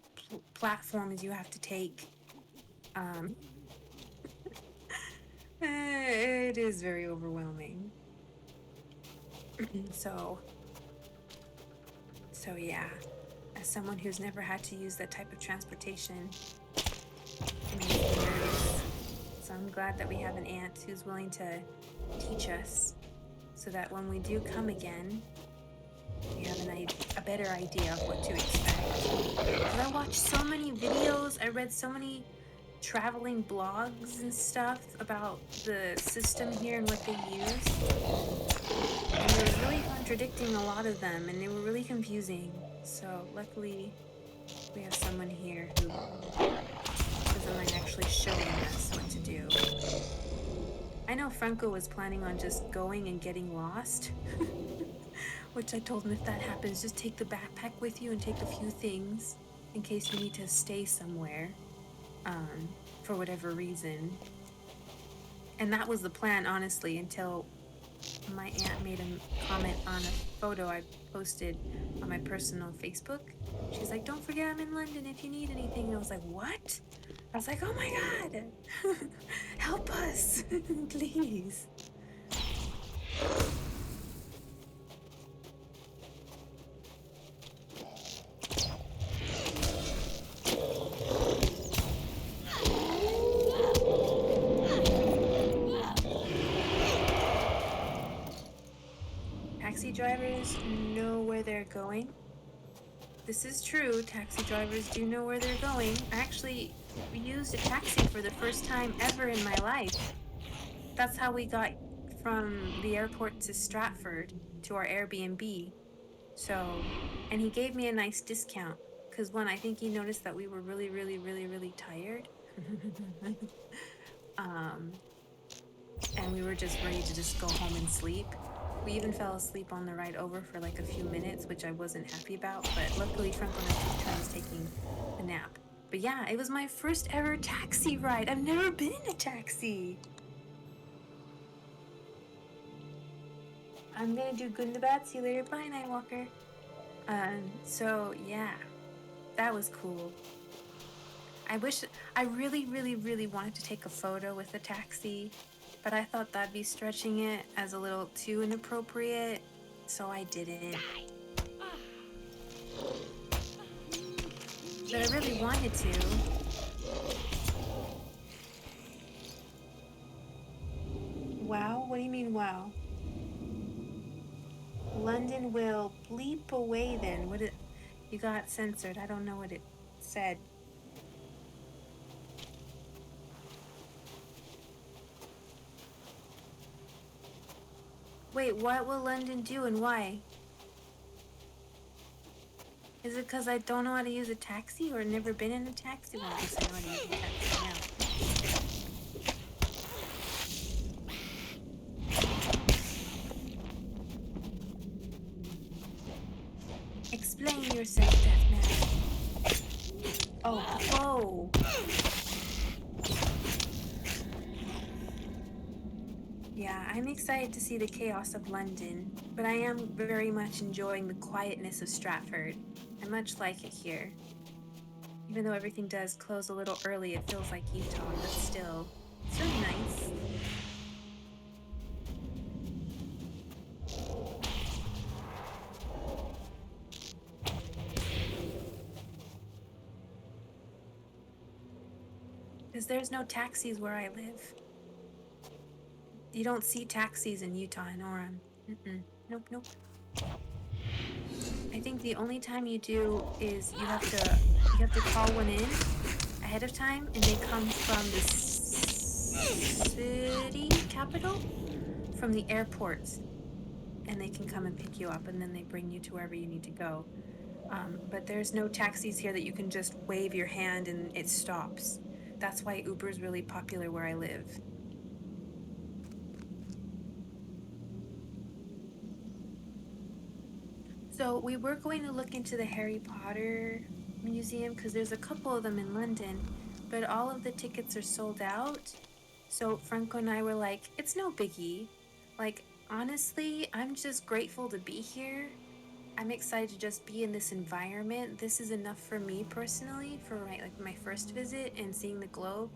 platforms you have to take. It is very overwhelming. So yeah, as someone who's never had to use that type of transportation, it makes me nervous. So I'm glad that we have an aunt who's willing to teach us, so that when we do come again, we have a better idea of what to expect. Because I watched so many videos, I read so many traveling blogs and stuff about the system here and what they use. And it was really contradicting a lot of them, and they were really confusing. So luckily, we have someone here who doesn't mind actually showing us what to do. I know Franco was planning on just going and getting lost, which I told him, if that happens, just take the backpack with you and take a few things in case you need to stay somewhere, for whatever reason. And that was the plan, honestly, until my aunt made a comment on a photo I posted on my personal Facebook. She's like, don't forget I'm in London if you need anything. And I was like, what? I was like, oh my God, help us, please. Taxi drivers know where they're going. This is true, taxi drivers do know where they're going. I actually used a taxi for the first time ever in my life. That's how we got from the airport to Stratford to our Airbnb. So, and he gave me a nice discount because one, I think he noticed that we were really, really, really, really tired. um, and we were just ready to just go home and sleep. We even fell asleep on the ride over for like a few minutes, which I wasn't happy about, but luckily Franco and I took turns taking a nap. But yeah, it was my first ever taxi ride. I've never been in a taxi. I'm gonna do good and the bad. See you later. Bye, Nightwalker. So yeah, that was cool. I really, really, really wanted to take a photo with the taxi, but I thought that'd be stretching it as a little too inappropriate, so I didn't. But I really wanted to. Wow? What do you mean, wow? London will bleep away then. What it? You got censored. I don't know what it said. Wait, what will London do and why? Is it because I don't know how to use a taxi or never been in a taxi? Well, I guess I know how to use a taxi now. Explain yourself, Deathman. Oh, whoa. Yeah, I'm excited to see the chaos of London, but I am very much enjoying the quietness of Stratford. I much like it here. Even though everything does close a little early, it feels like Utah, but still, it's really nice. Because there's no taxis where I live. You don't see taxis in Utah and Orem. Nope, nope. I think the only time you do is you have to call one in ahead of time, and they come from the city capital, from the airport, and they can come and pick you up, and then they bring you to wherever you need to go. But there's no taxis here that you can just wave your hand and it stops. That's why Uber is really popular where I live. So we were going to look into the Harry Potter museum because there's a couple of them in London, but all of the tickets are sold out. So Franco and I were like, it's no biggie. Like, honestly, I'm just grateful to be here. I'm excited to just be in this environment. This is enough for me personally for my first visit and seeing the globe.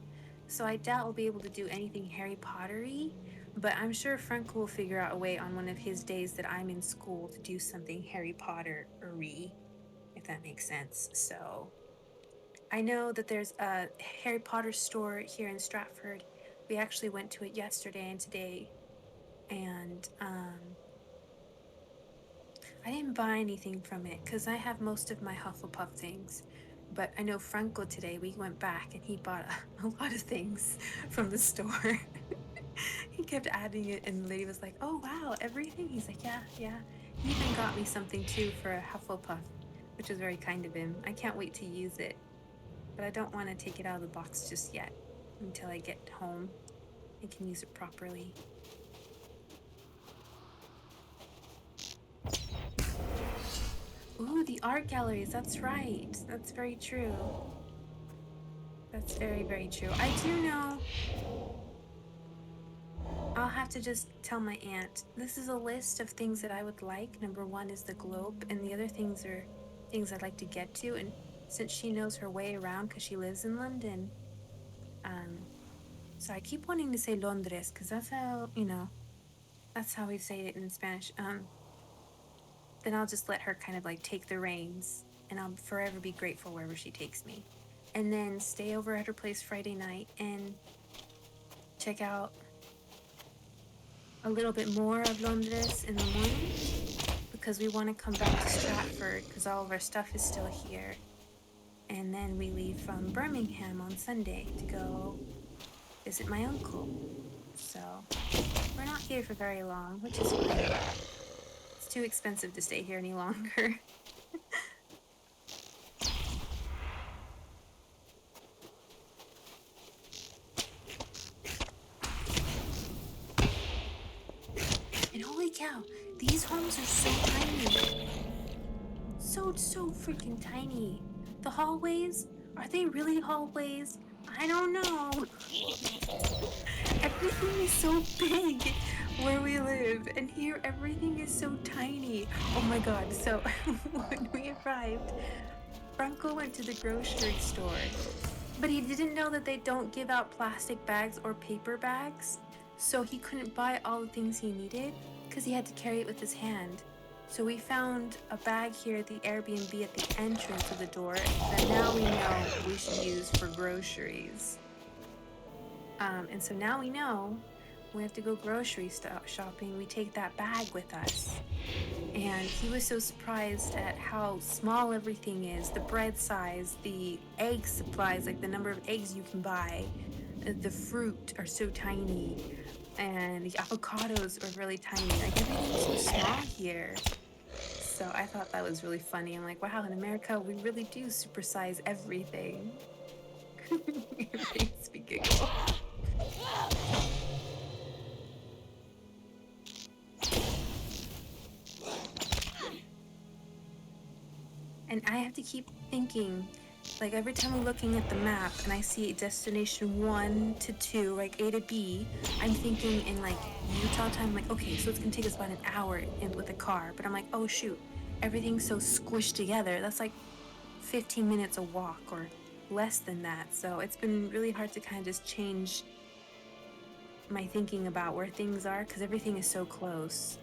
So I doubt we'll be able to do anything Harry Pottery, but I'm sure Franco will figure out a way on one of his days that I'm in school to do something Harry Potter-y, if that makes sense. So I know that there's a Harry Potter store here in Stratford. We actually went to it yesterday and today, and I didn't buy anything from it because I have most of my Hufflepuff things. But I know Franco today, we went back and he bought a lot of things from the store. He kept adding it, and the lady was like, oh, wow, everything? He's like, yeah, yeah. He even got me something too for a Hufflepuff, which was very kind of him. I can't wait to use it, but I don't want to take it out of the box just yet until I get home and can use it properly. Ooh, the art galleries. That's right. That's very true. That's very, very true. I do know. I'll have to just tell my aunt. This is a list of things that I would like. Number one is the globe, and the other things are things I'd like to get to. And since she knows her way around because she lives in London, So I keep wanting to say Londres because that's how, that's how we say it in Spanish. Then I'll just let her kind of like take the reins, and I'll forever be grateful wherever she takes me. And then stay over at her place Friday night and check out a little bit more of Londres in the morning, because we want to come back to Stratford because all of our stuff is still here. And then we leave from Birmingham on Sunday to go visit my uncle. So we're not here for very long, which is fine. It's too expensive to stay here any longer. And holy cow, these homes are so tiny. So freaking tiny. The hallways, are they really hallways? I don't know. Everything is so big where we live, and here everything is so tiny. Oh my god, so when we arrived, Franco went to the grocery store, but he didn't know that they don't give out plastic bags or paper bags, so he couldn't buy all the things he needed because he had to carry it with his hand. So we found a bag here at the Airbnb at the entrance of the door that now we know we should use for groceries. And so now we know when we have to go grocery shopping, we take that bag with us. And he was so surprised at how small everything is, the bread size, the egg supplies, like the number of eggs you can buy, the fruit are so tiny, and the avocados are really tiny. Like everything's so small here. So I thought that was really funny. I'm like, wow, in America, we really do supersize everything. It makes me giggle. And I have to keep thinking, like every time I'm looking at the map and I see destination 1 to 2, like A to B, I'm thinking in like Utah time, like, okay, so it's gonna take us about an hour with a car. But I'm like, oh shoot, everything's so squished together. That's like 15 minutes a walk or less than that. So it's been really hard to kind of just change my thinking about where things are because everything is so close,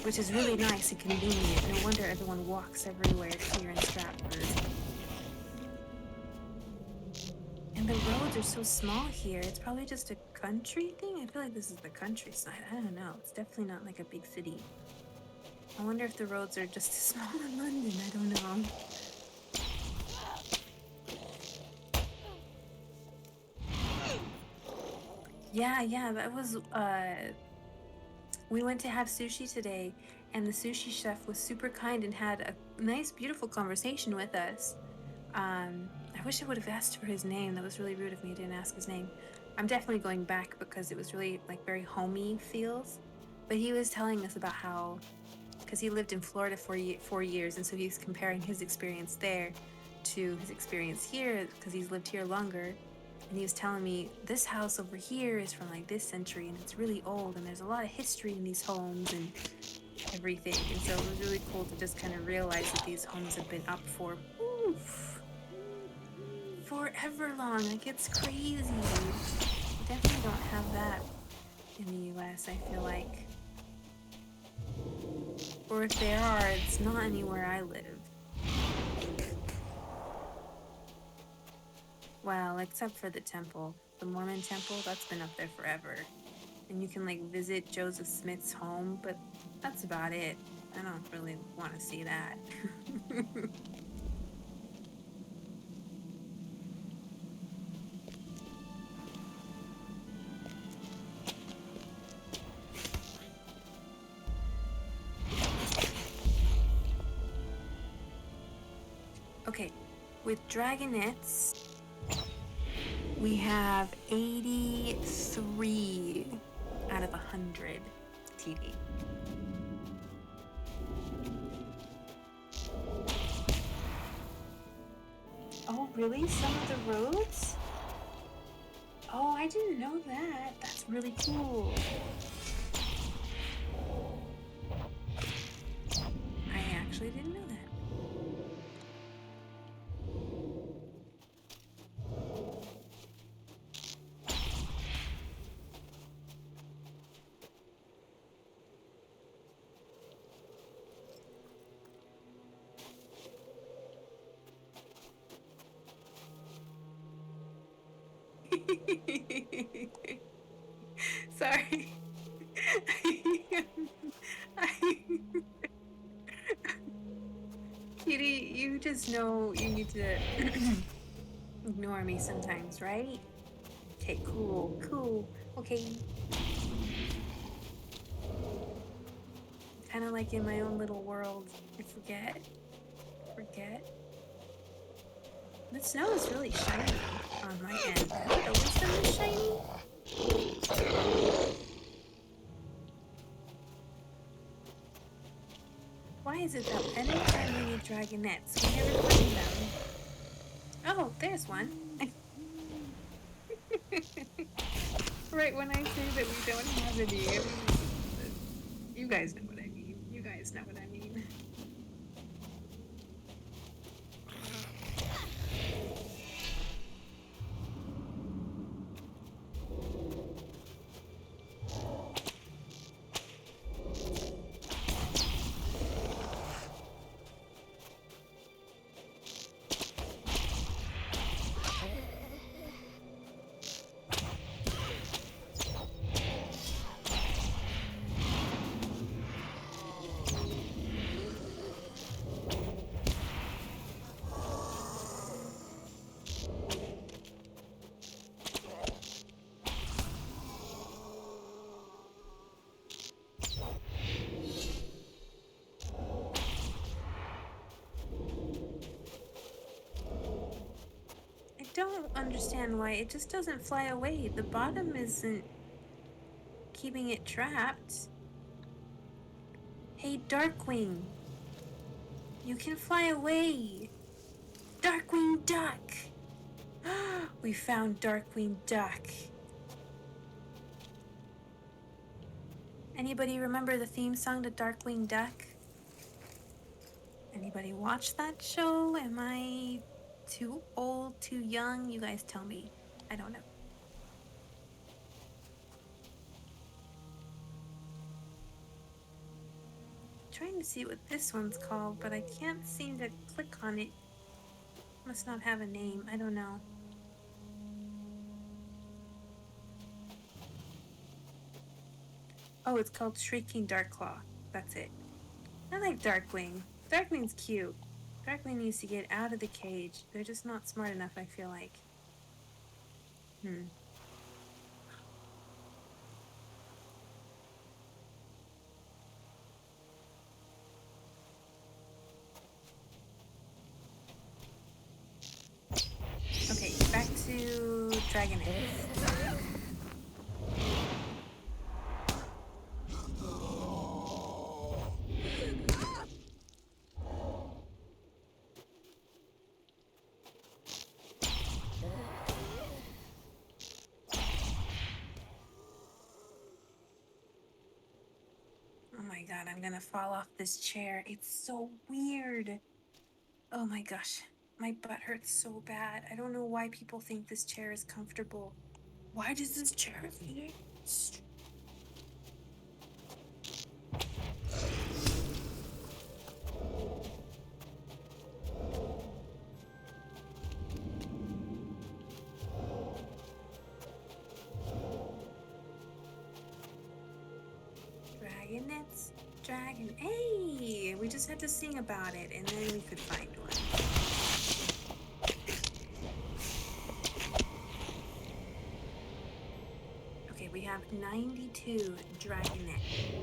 which is really nice and convenient. No wonder everyone walks everywhere here in Stratford. And the roads are so small here. It's probably just a country thing. I feel like this is the countryside. I don't know. It's definitely not like a big city. I wonder if the roads are just as small in London. I don't know. Yeah, that was, we went to have sushi today, and the sushi chef was super kind and had a nice, beautiful conversation with us. I wish I would have asked for his name. That was really rude of me. I didn't ask his name. I'm definitely going back because it was really like very homey feels. But he was telling us about how, because he lived in Florida for 4 years, and so he's comparing his experience there to his experience here because he's lived here longer. And he was telling me this house over here is from like this century and it's really old and there's a lot of history in these homes and everything. And so it was really cool to just kind of realize that these homes have been up for forever long. Like it's crazy. We definitely don't have that in the US, I feel like. Or if there are, it's not anywhere I live. Well, except for the temple. The Mormon temple, that's been up there forever. And you can like visit Joseph Smith's home, but that's about it. I don't really want to see that. Okay, with dragonettes, we have 83 out of 100 TD. Oh, really? Some of the roads? Oh, I didn't know that. That's really cool. I actually didn't know that. Sorry. Kitty, you just know you need to ignore me sometimes, right? Okay, cool. Okay. Kind of like in my own little world. I forget. The snow is really shiny on my end. The wisdom is shiny. Why is it that anytime we need dragonettes, we never find them? Oh, there's one. Right when I say that we don't have any, you guys know what I mean. I don't understand why it just doesn't fly away. The bottom isn't keeping it trapped. Hey, Darkwing. You can fly away. Darkwing Duck. We found Darkwing Duck. Anybody remember the theme song to Darkwing Duck? Anybody watch that show? Am I too old, too young? You guys tell me. I don't know. Trying to see what this one's called, but I can't seem to click on it. Must not have a name. I don't know. Oh, it's called Shrieking Darkclaw. That's it. I like Darkwing. Darkwing's cute. Darkwing needs to get out of the cage. They're just not smart enough, I feel like. Okay, back to Dragonite. Oh my god, I'm gonna fall off this chair. It's so weird. Oh my gosh, my butt hurts so bad. I don't know why people think this chair is comfortable. Why does this chair feel Dragonets? Hey! We just had to sing about it and then we could find one. Okay, we have 92 Dragonets.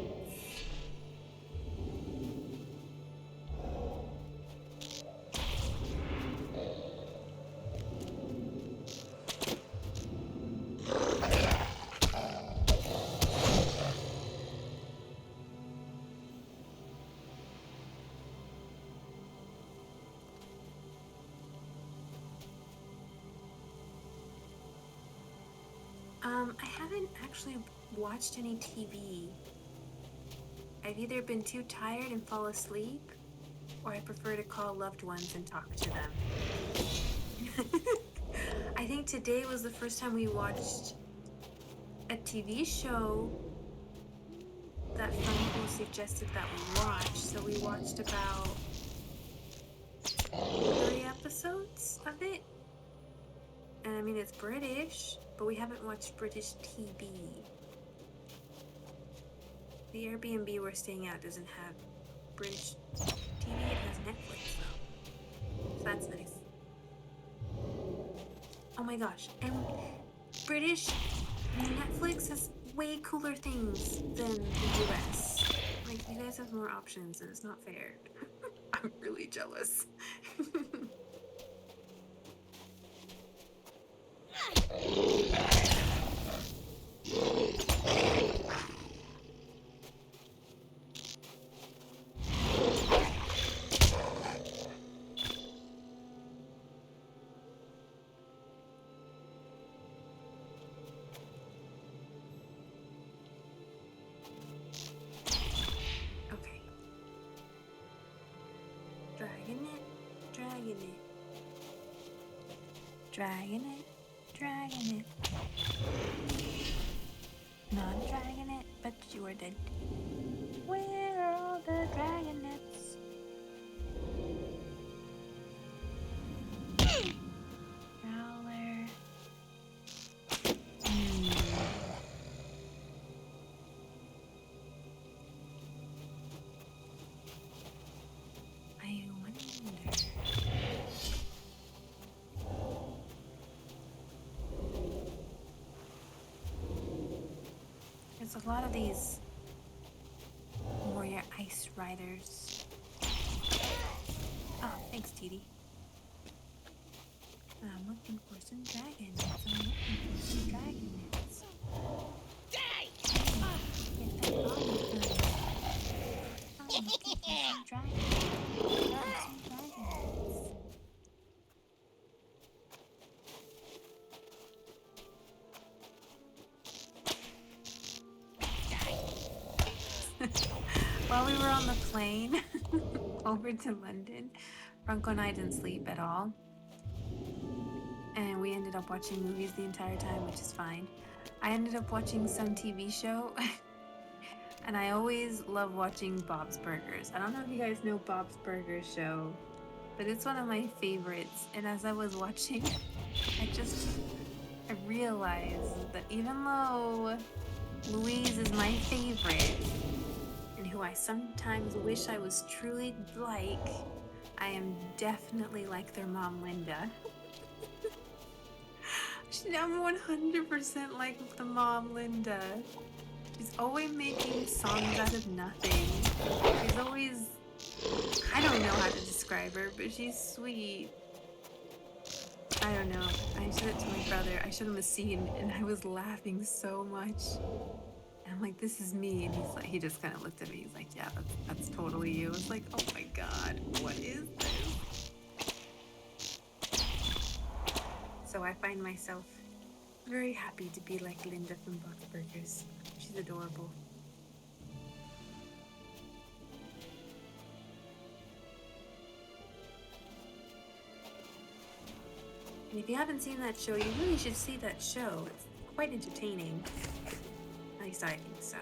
I haven't actually watched any TV. I've either been too tired and fall asleep, or I prefer to call loved ones and talk to them. I think today was the first time we watched a TV show that Funko suggested that we watch, so we watched about 3 episodes of it. And I mean, it's British. but we haven't watched British TV. The Airbnb we're staying at doesn't have British TV, it has Netflix though. So that's nice. Oh my gosh, and British Netflix has way cooler things than the US. Like, you guys have more options and it's not fair. I'm really jealous. Okay. Dragging it, dragging it. Dragging it, dragging it. Not dragging it, but you are dead. Where are all the dragonets? Growler. I wonder. There's a lot of these warrior ice riders. Oh, thanks, TD. I'm looking for some dragons. I'm looking for some dragonets. Get that body done. I'm looking for some dragons. Some dragons. While we were on the plane over to London, Franco and I didn't sleep at all. And we ended up watching movies the entire time, which is fine. I ended up watching some TV show. And I always love watching Bob's Burgers. I don't know if you guys know Bob's Burgers show, but it's one of my favorites. And as I was watching, I realized that even though Louise is my favorite, and who I sometimes wish I was truly like, I am definitely like their mom, Linda. I'm 100% like the mom, Linda. She's always making songs out of nothing. She's always... I don't know how to describe her, but she's sweet. I don't know. I showed it to my brother. I showed him a scene, and I was laughing so much. And I'm like, this is me. And he's like, he just kind of looked at me. He's like, yeah, that's totally you. It's like, oh my God, what is this? So I find myself very happy to be like Linda from Bob's Burgers. She's adorable. And if you haven't seen that show, you really should see that show. It's quite entertaining. At least I think so.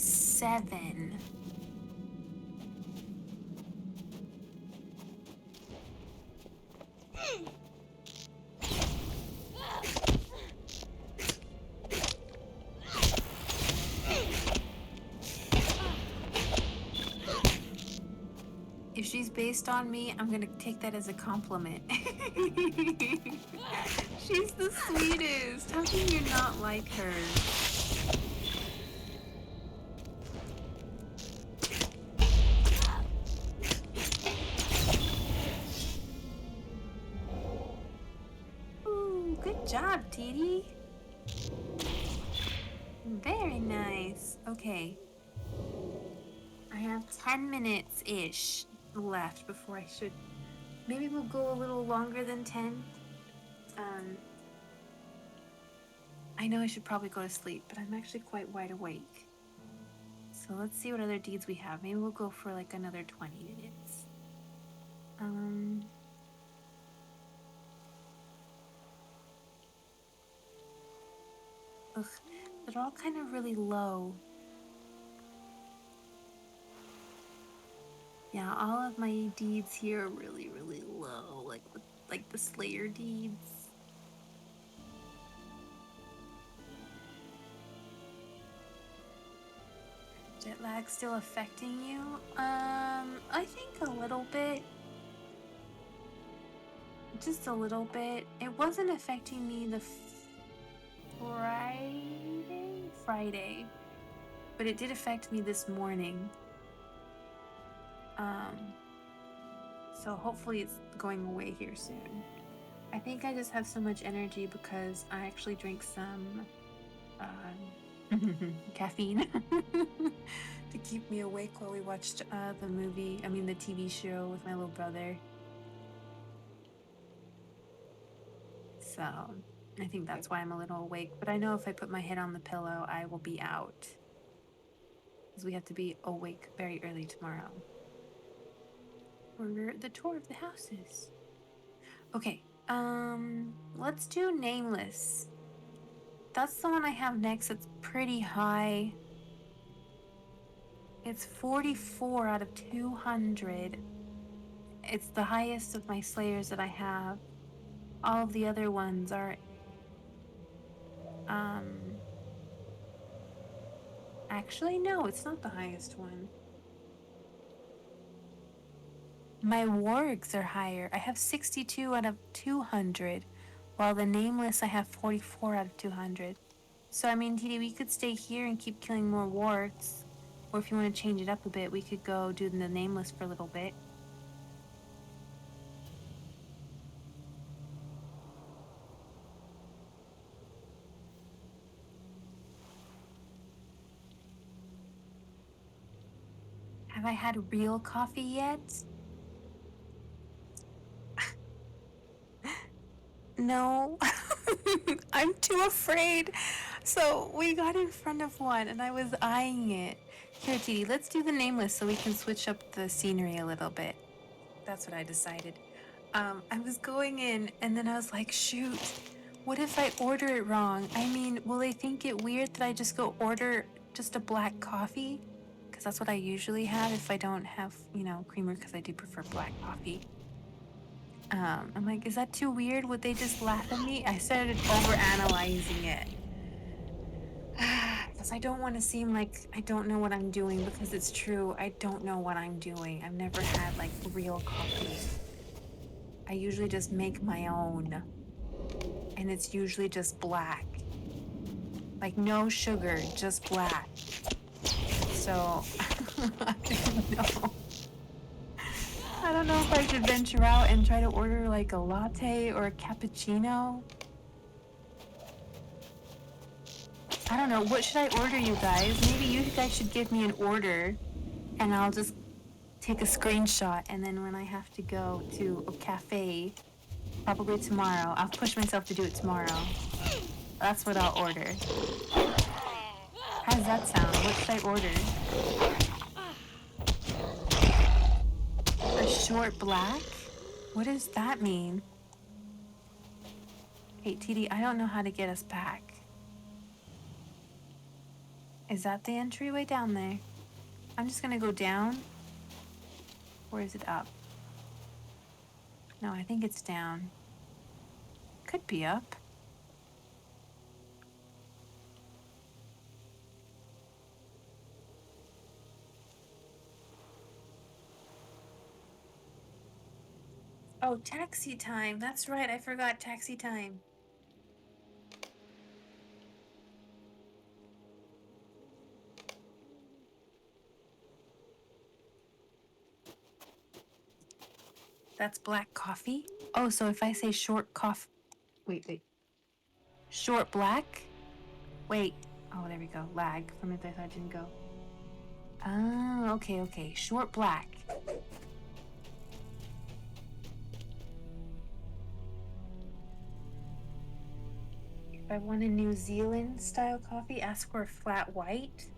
Seven. If she's based on me, I'm gonna take that as a compliment. She's the sweetest. How can you not like her? Good job, TD. Very nice. Okay. I have 10 minutes-ish left before I should... Maybe we'll go a little longer than 10. I know I should probably go to sleep, but I'm actually quite wide awake. So So let's see what other deeds we have. Maybe we'll go for like another 20 minutes. Ugh, they're all kind of really low. Yeah, all of my deeds here are really, really low, like the Slayer deeds. Jet lag still affecting you? I think a little bit. Just a little bit. It wasn't affecting me the Friday, but it did affect me this morning. So hopefully it's going away here soon. I think I just have so much energy because I actually drank some caffeine to keep me awake while we watched the TV show with my little brother. So I think that's why I'm a little awake. But I know if I put my head on the pillow, I will be out. Because we have to be awake very early tomorrow for the tour of the houses. Okay, let's do Nameless. That's the one I have next. It's pretty high. It's 44 out of 200. It's the highest of my Slayers that I have. All of the other ones are, actually, no, it's not the highest one. My wargs are higher. I have 62 out of 200, while the Nameless I have 44 out of 200. So, I mean, TD, we could stay here and keep killing more wargs. Or if you want to change it up a bit, we could go do the Nameless for a little bit. Have I had real coffee yet? No. I'm too afraid. So we got in front of one and I was eyeing it. Here, TD, let's do the Nameless so we can switch up the scenery a little bit. That's what I decided. I was going in and then I was like, shoot, what if I order it wrong? I mean, will they think it weird that I just go order just a black coffee? Because that's what I usually have if I don't have, creamer, because I do prefer black coffee. I'm like, is that too weird? Would they just laugh at me? I started overanalyzing it. Because I don't want to seem like I don't know what I'm doing, because it's true. I don't know what I'm doing. I've never had like real coffee. I usually just make my own. And it's usually just black. Like no sugar, just black. So I don't know. I don't know if I should venture out and try to order like a latte or a cappuccino. I don't know. What should I order, you guys? Maybe you guys should give me an order and I'll just take a screenshot, and then when I have to go to a cafe, probably tomorrow, I'll push myself to do it tomorrow. That's what I'll order. How does that sound? What should I order? A short black? What does that mean? Hey, TD, I don't know how to get us back. Is that the entryway down there? I'm just gonna go down. Or is it up? No, I think it's down. Could be up. Oh, taxi time. That's right. I forgot taxi time. That's black coffee? Oh, so if I say short coffee... Wait. Short black? Wait. Oh, there we go. Lag. For a minute I thought it didn't go. Ah, okay. Short black. If I want a New Zealand style coffee, ask for a flat white.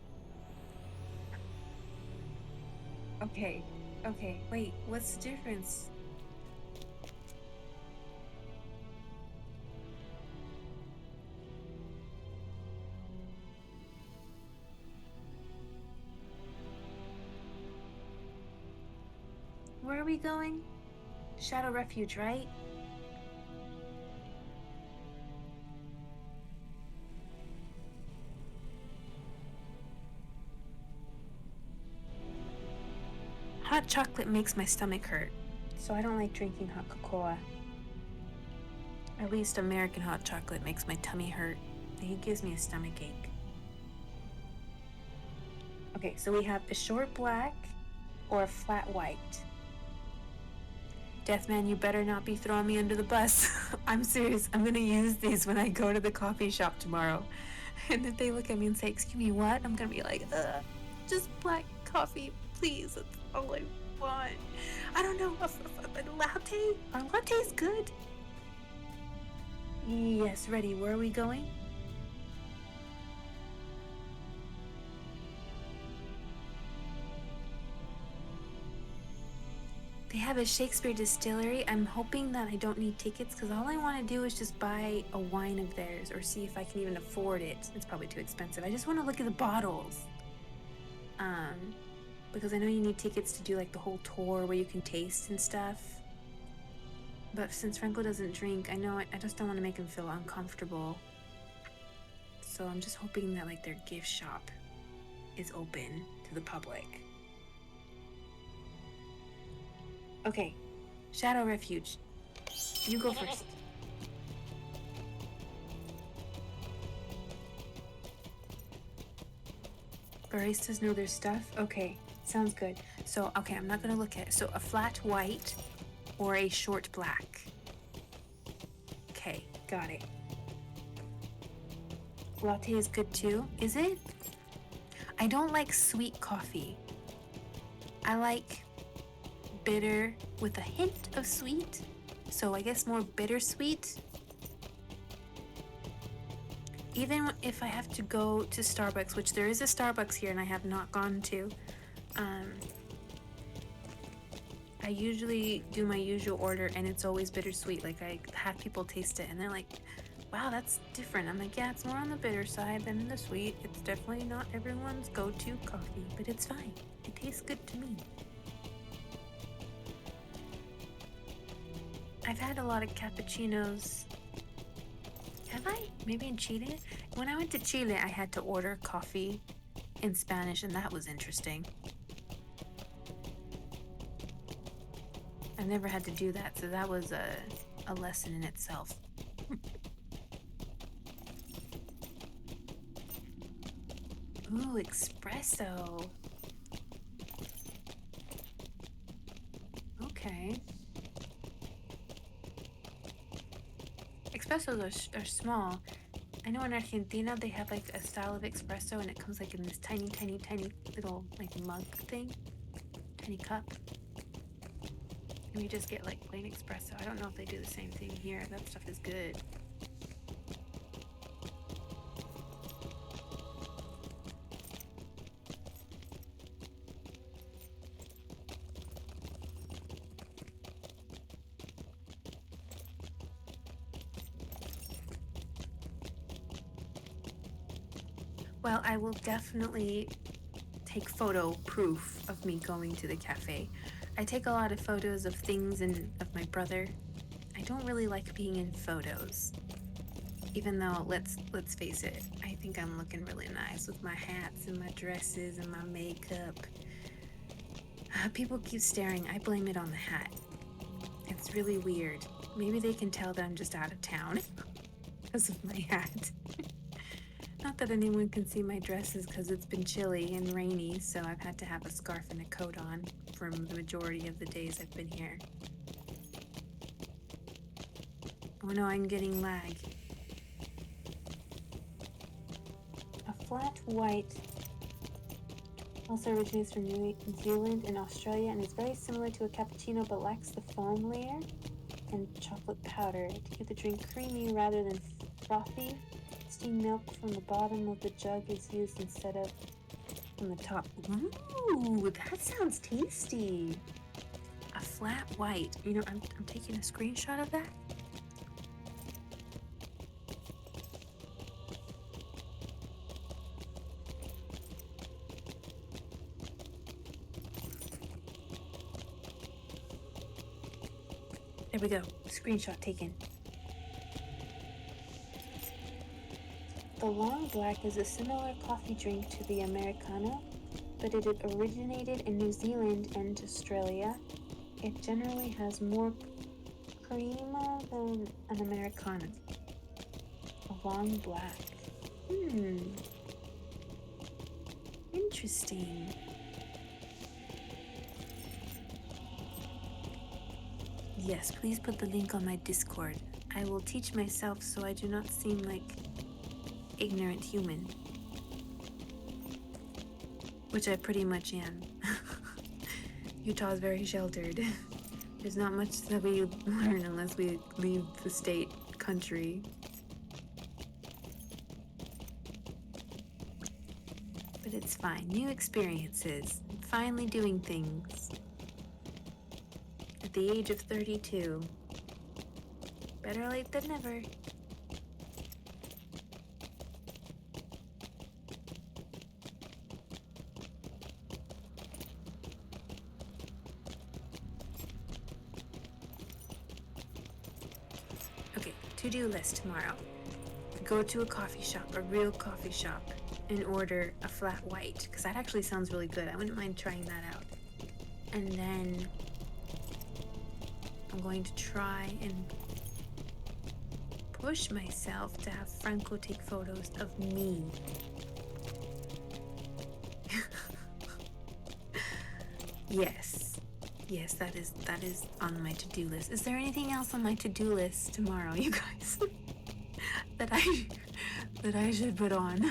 Okay, wait, what's the difference? Where are we going? Shadow Refuge, right? Hot chocolate makes my stomach hurt, so I don't like drinking hot cocoa. At least American hot chocolate makes my tummy hurt. It gives me a stomach ache. Okay, so we have a short black or a flat white. Deathman, you better not be throwing me under the bus. I'm serious. I'm gonna use these when I go to the coffee shop tomorrow. And if they look at me and say, "Excuse me, what?" I'm gonna be like, just black coffee, please. That's all I want. I don't know, a latte? Are lattes good? Yes, ready. Where are we going? They have a Shakespeare distillery. I'm hoping that I don't need tickets because all I want to do is just buy a wine of theirs or see if I can even afford it. It's probably too expensive. I just want to look at the bottles. Because I know you need tickets to do like the whole tour where you can taste and stuff. But since Franco doesn't drink, I know I just don't want to make him feel uncomfortable. So I'm just hoping that like their gift shop is open to the public. Okay, Shadow Refuge. You go first. Baristas know their stuff? Okay, sounds good. So, okay, I'm not gonna look at it. So a flat white or a short black. Okay, got it. Latte is good too, is it? I don't like sweet coffee. I like bitter with a hint of sweet. So I guess more bittersweet. Even if I have to go to Starbucks, which there is a Starbucks here and I have not gone to, I usually do my usual order and it's always bittersweet. Like I have people taste it and they're like, wow, that's different. I'm like, yeah, it's more on the bitter side than the sweet. It's definitely not everyone's go-to coffee, but it's fine. It tastes good to me. I've had a lot of cappuccinos. Have I? Maybe in Chile? When I went to Chile, I had to order coffee in Spanish, and that was interesting. I've never had to do that, so that was a lesson in itself. Ooh, espresso. Okay. Espressos are small. I know in Argentina they have like a style of espresso and it comes like in this tiny, tiny, tiny little like mug thing. Tiny cup. And you just get like plain espresso. I don't know if they do the same thing here. That stuff is good. Well, I will definitely take photo proof of me going to the cafe. I take a lot of photos of things and of my brother. I don't really like being in photos. Even though, let's face it, I think I'm looking really nice with my hats and my dresses and my makeup. People keep staring. I blame it on the hat. It's really weird. Maybe they can tell that I'm just out of town because of my hat. Not that anyone can see my dresses because it's been chilly and rainy, so I've had to have a scarf and a coat on for the majority of the days I've been here. Oh no, I'm getting lag. A flat white also originates from New Zealand and Australia and is very similar to a cappuccino but lacks the foam layer and chocolate powder to keep the drink creamy rather than frothy. Steamed milk from the bottom of the jug is used instead of from the top. Ooh, that sounds tasty. A flat white. You know, I'm taking a screenshot of that. There we go. Screenshot taken. The long black is a similar coffee drink to the Americano, but it originated in New Zealand and Australia. It generally has more creamer than an Americano. A long black. Interesting. Yes, please put the link on my Discord. I will teach myself so I do not seem like ignorant human. Which I pretty much am. Utah is very sheltered. There's not much that we learn unless we leave the state, country. But it's fine. New experiences. Finally doing things. At the age of 32. Better late than never. Okay, to-do list tomorrow. Go to a coffee shop, a real coffee shop, and order a flat white, because that actually sounds really good. I wouldn't mind trying that out. And then I'm going to try and push myself to have Franco take photos of me. Yes, that is on my to-do list. Is there anything else on my to-do list tomorrow, you guys, that I should put on?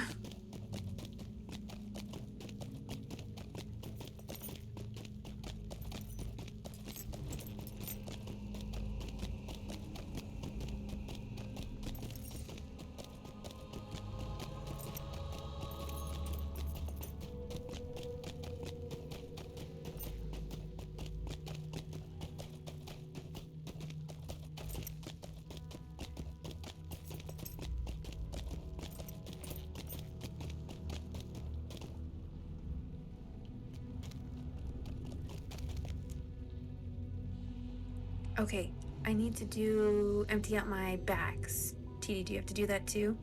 Okay, I need to empty out my bags. TD, do you have to do that too?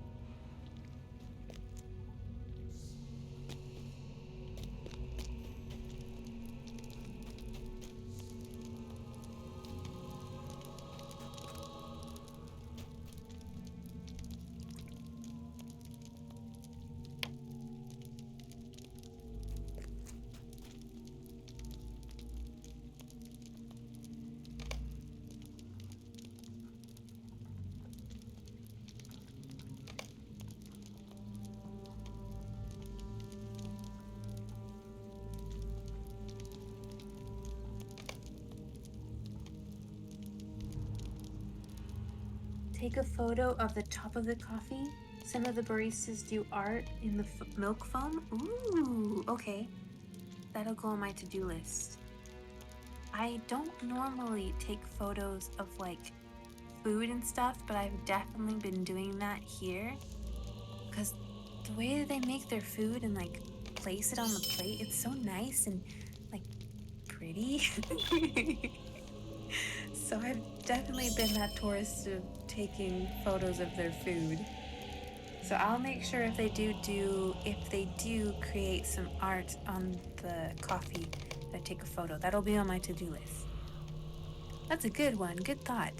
Take a photo of the top of the coffee. Some of the baristas do art in the milk foam. Ooh, okay. That'll go on my to-do list. I don't normally take photos of like food and stuff, but I've definitely been doing that here. Because the way that they make their food and like place it on the plate, it's so nice and like pretty. So I've definitely been that tourist of taking photos of their food. So I'll make sure if they do create some art on the coffee, that I take a photo. That'll be on my to-do list. That's a good one. Good thought.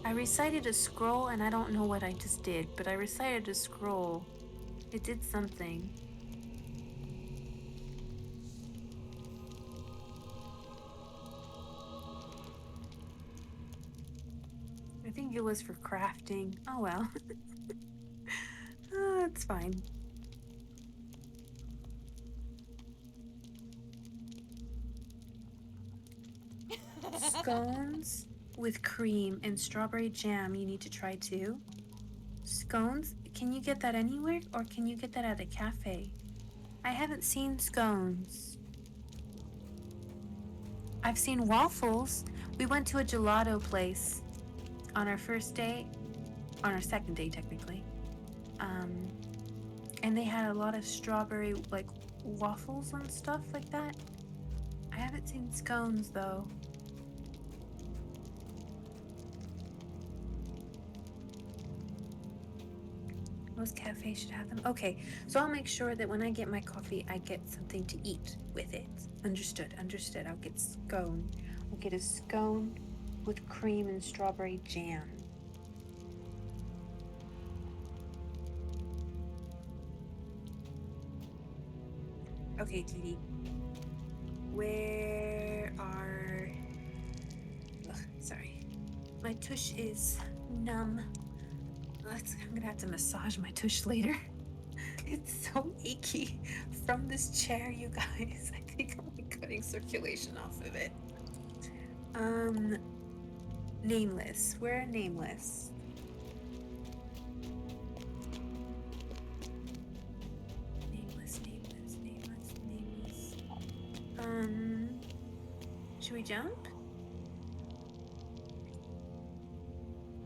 I recited a scroll and I don't know what I just did, but I recited a scroll. It did something. I think it was for crafting. Oh well. fine. Scones with cream and strawberry jam you need to try too. Scones? Can you get that anywhere, or can you get that at a cafe? I haven't seen scones. I've seen waffles. We went to a gelato place on our first day, on our second day technically. And they had a lot of strawberry like waffles and stuff like that. I haven't seen scones though. Most cafes should have them. Okay, so I'll make sure that when I get my coffee, I get something to eat with it. Understood, understood. I'll get scone. I'll get a scone with cream and strawberry jam. Okay, Dee. Where are... Ugh, sorry. My tush is numb. I'm gonna have to massage my tush later. It's so achy from this chair, you guys. I think I'm cutting circulation off of it. Nameless. Where are nameless? Nameless. Should we jump?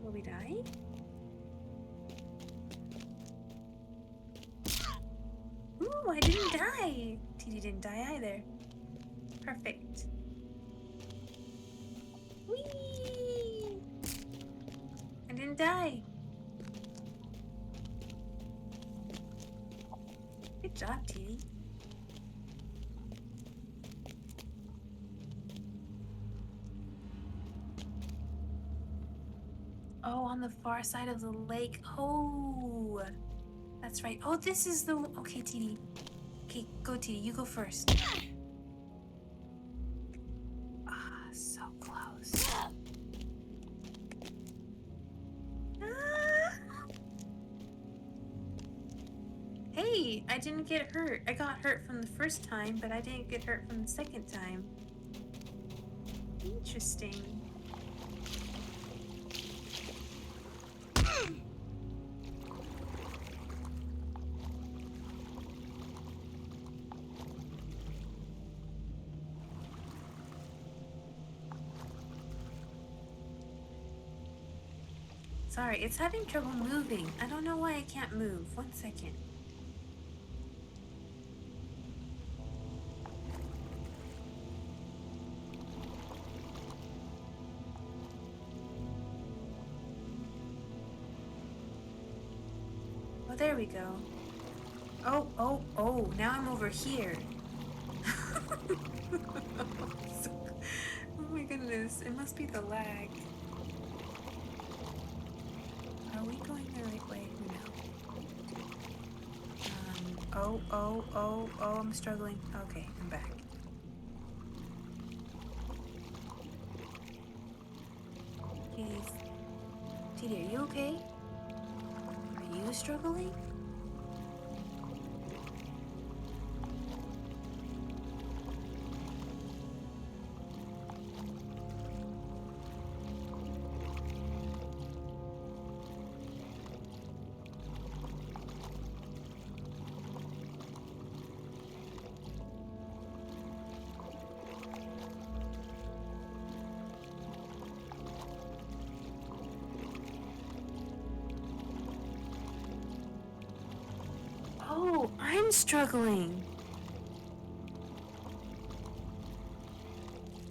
Will we die? Ooh, I didn't die. TD didn't die either. Perfect. Whee! I didn't die. Good job, TD. Oh, on the far side of the lake. Oh, that's right. Oh, this is the... Okay, TD. Okay, go, TD. You go first. Ah, so close. Ah. Hey, I didn't get hurt. I got hurt from the first time, but I didn't get hurt from the second time. Interesting. Sorry, it's having trouble moving. I don't know why I can't move. 1 second. Oh, there we go. Oh, now I'm over here. Oh my goodness, it must be the lag. Are we going the right way? No. Oh, I'm struggling. Okay, I'm back. Jeez. TD, are you okay? Are you struggling? Oh, I'm struggling.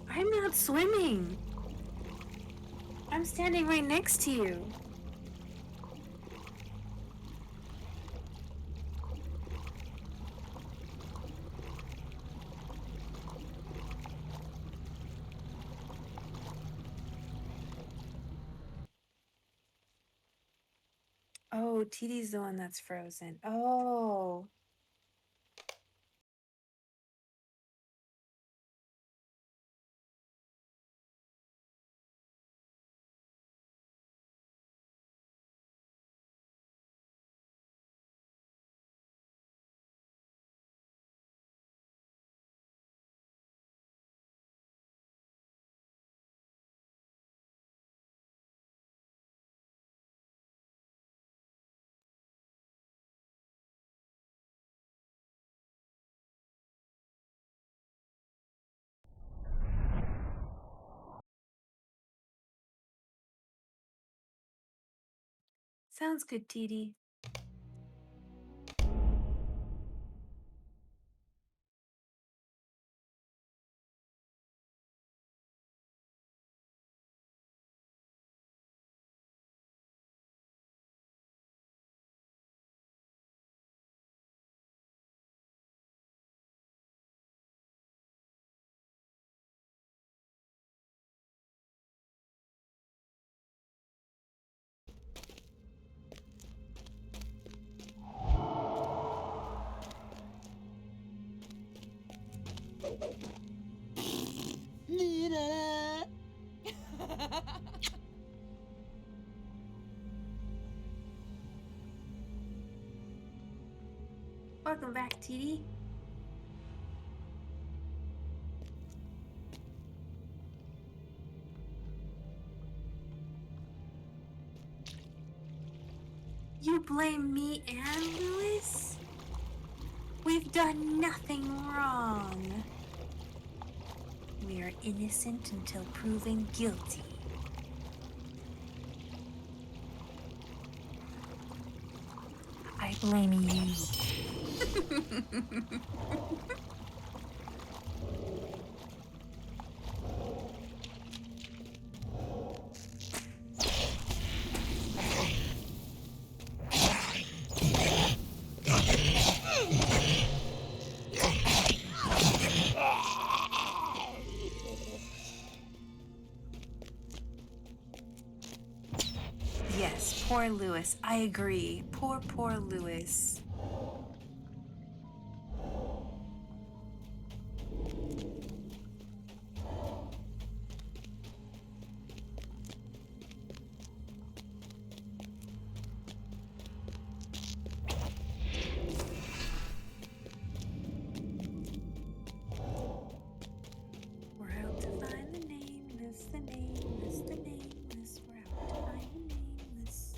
I'm not swimming. I'm standing right next to you. Oh, TD's the one that's frozen. Oh. Sounds good, TD. Welcome back, TD. You blame me and Louis? We've done nothing wrong. We are innocent until proven guilty. I blame you. Yes, poor Louis. I agree. Poor Louis. We're out to find the nameless, the nameless, the nameless. We're out to find the nameless.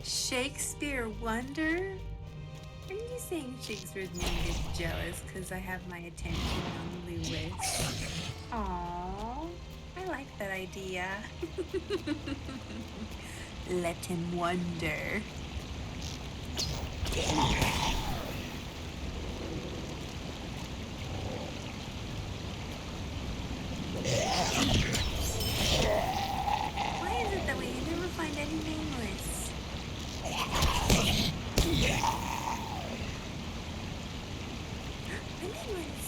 Shakespeare wonder? Are you saying Shakespeare's gonna get jealous because I have my attention on Louis? Aww, I like that idea. Let him wonder. Why is it that we never find any nameless? A nameless.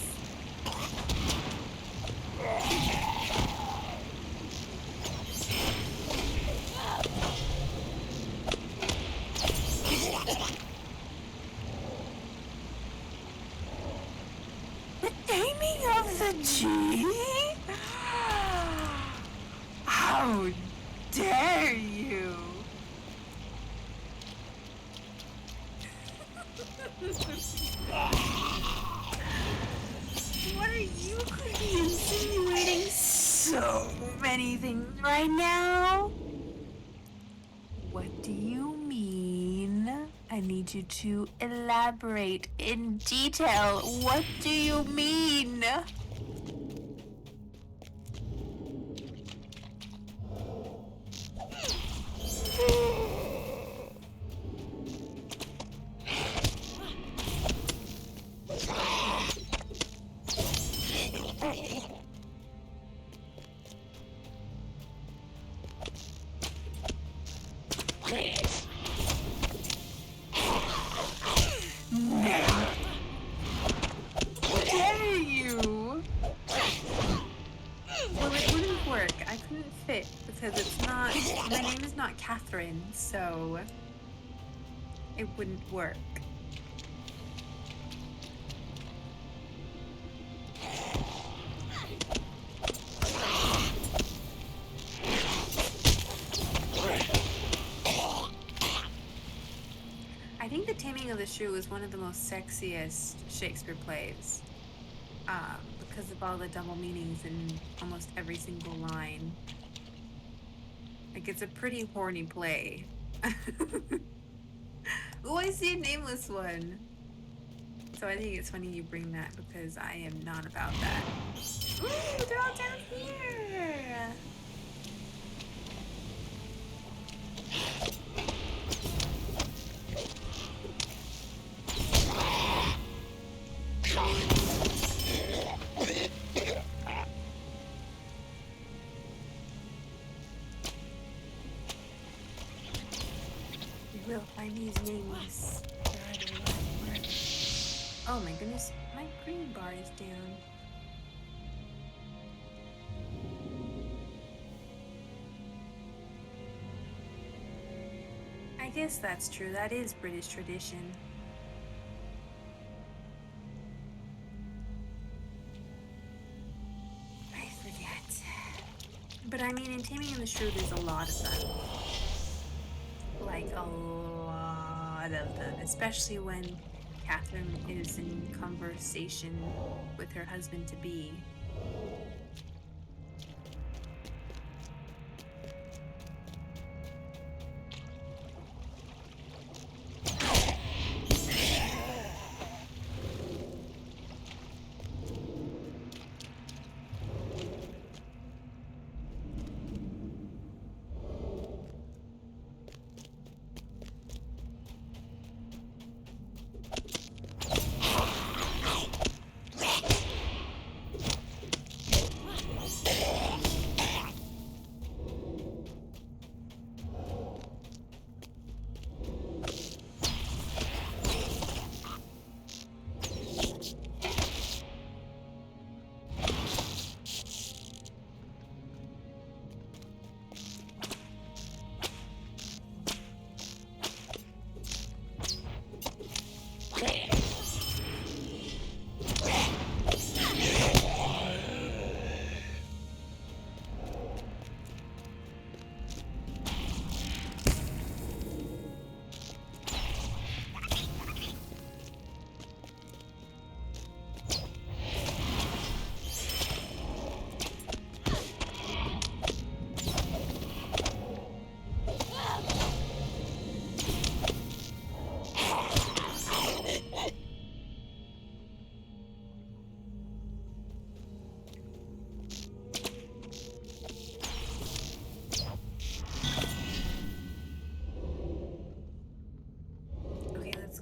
The naming of the G? How dare you? What are you could be insinuating so many things right now? What do you mean? I need you to elaborate in detail. What do you mean? Dare you? Well, it wouldn't work. I couldn't fit because it's not, my name is not Catherine, so it wouldn't work. I think the taming of the the Shrew is one of the most sexiest Shakespeare plays, because of all the double meanings in almost every single line. Like, it's a pretty horny play. Oh, I see a nameless one. So I think it's funny you bring that because I am not about that. Ooh, they're all down here. We will find these nameless. Oh my goodness, my green bar is down. I guess that's true. That is British tradition. I forget. But I mean, in Taming of the Shrew, there's a lot of them. Like, a lot of them. Especially when Catherine is in conversation with her husband-to-be.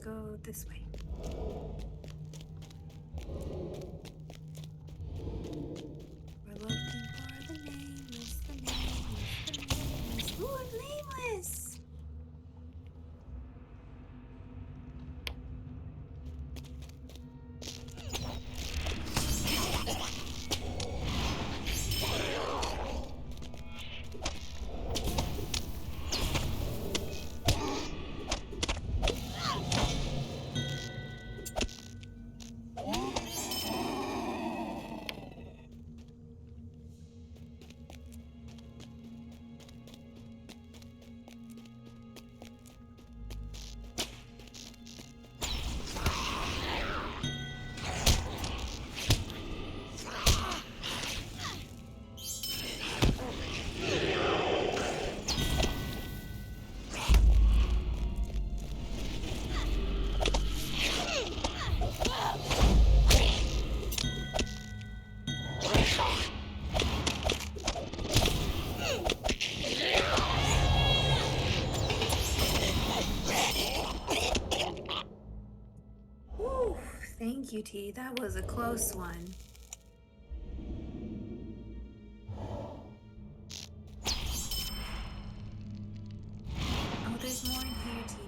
Go this way. We're looking for the nameless, the nameless, the nameless. Ooh, I'm nameless! Thank you, T. That was a close one. Oh, there's more in here, TD.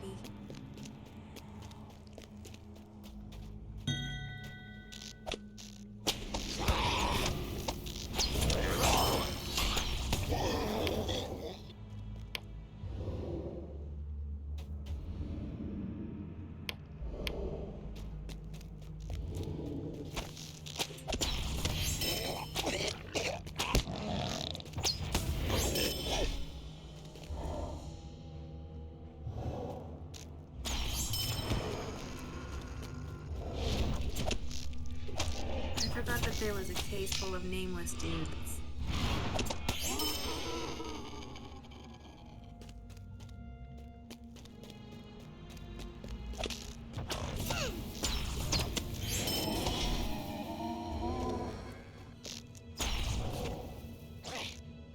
there was a case full of nameless dudes.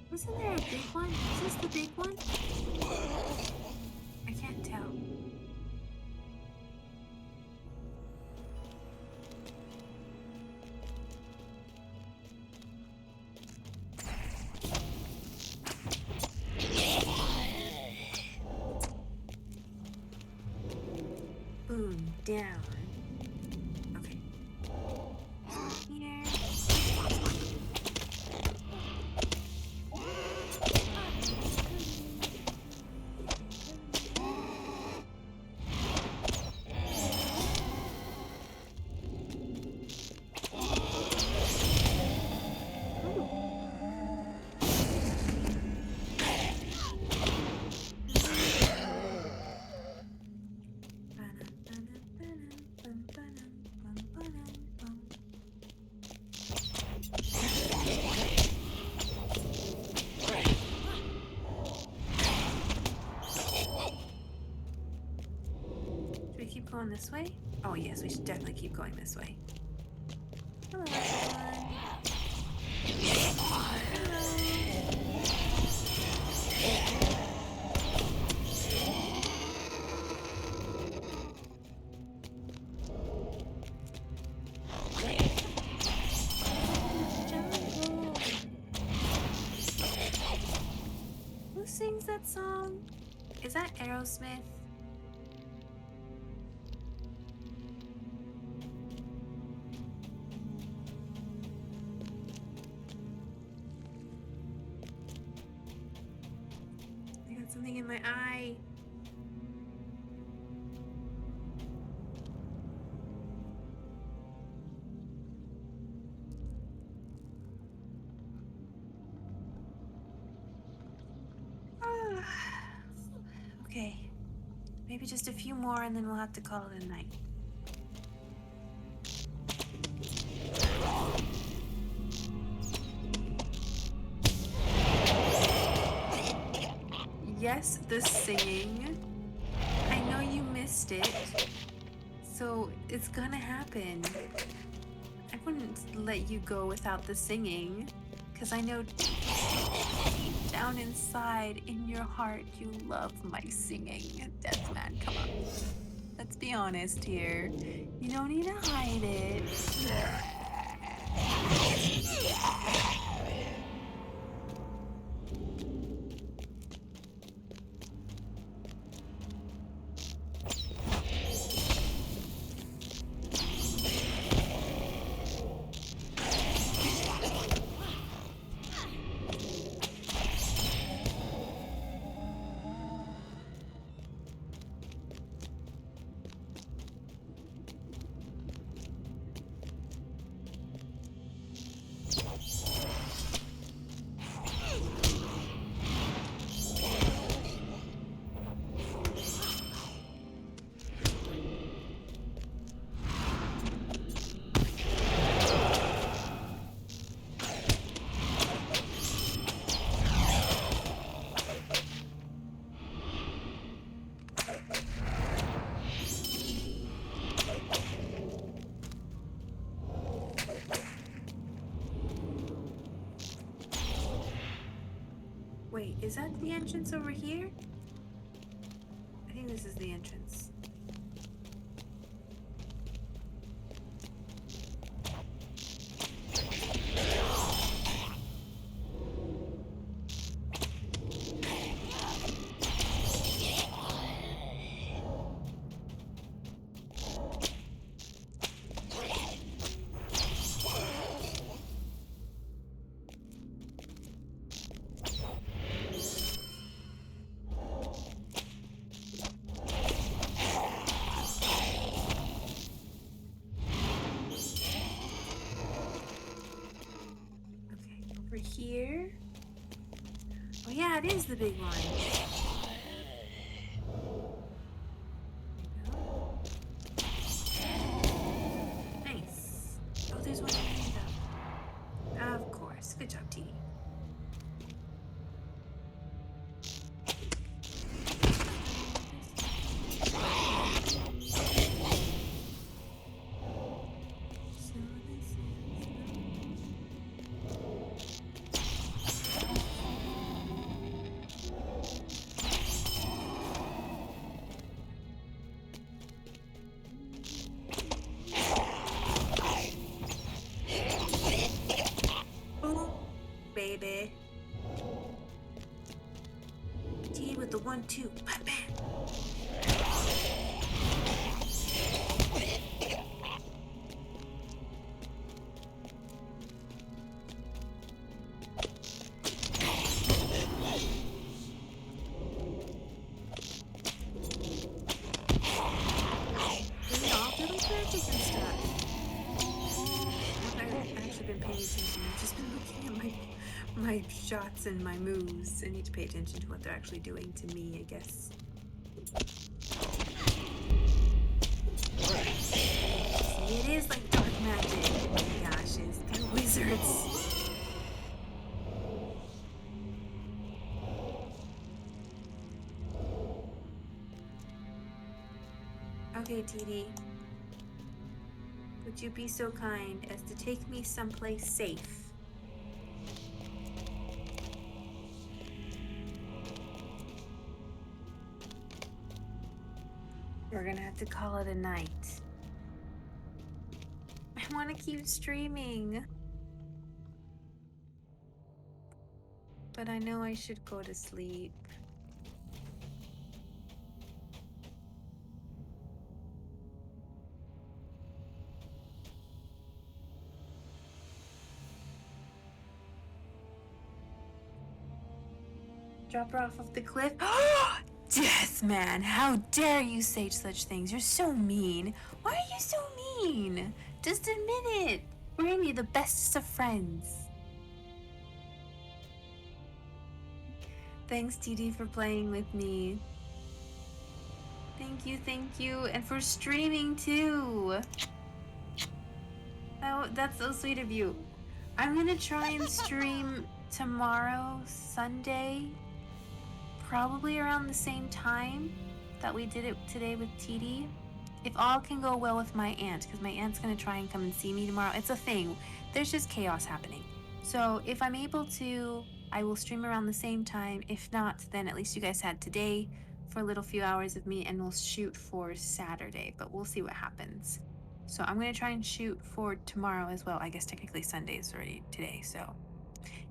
Wasn't there a big one? Is this the big one? I can't tell. Boom, down. Okay. Here. Keep going this way? Oh yes, we should definitely keep going this way. Hello, everyone. Who sings that song? Is that Aerosmith? Something in my eye. Okay. Maybe just a few more and then we'll have to call it a night. Yes, the singing. I know you missed it, so it's gonna happen. I wouldn't let you go without the singing, because I know deep down inside in your heart you love my singing. Deathman, come on. Let's be honest here. You don't need to hide it. Wait, is that the entrance over here? I think this is the entrance. Over here. Oh yeah, it is the big one. Nice. Oh, there's one in there though. with the 1-2. Bam, bam. I've just been looking at my shots and my moves. I need to pay attention to what they're actually doing to me, I guess. See, it is like dark magic. Oh my gosh, they're wizards. Okay, TD. Would you be so kind as to take me someplace safe? We're gonna have to call it a night. I want to keep streaming. But I know I should go to sleep. Drop her off the cliff? Death, man! How dare you say such things? You're so mean. Why are you so mean? Just admit it. We're gonna be the bestest of friends. Thanks, TD, for playing with me. Thank you, and for streaming too. That's so sweet of you. I'm gonna try and stream tomorrow, Sunday. Probably around the same time that we did it today with TD. If all can go well with my aunt, because my aunt's going to try and come and see me tomorrow. It's a thing. There's just chaos happening. So if I'm able to, I will stream around the same time. If not, then at least you guys had today for a little few hours of me, and we'll shoot for Saturday, but we'll see what happens. So I'm going to try and shoot for tomorrow as well. I guess technically Sunday is already today, so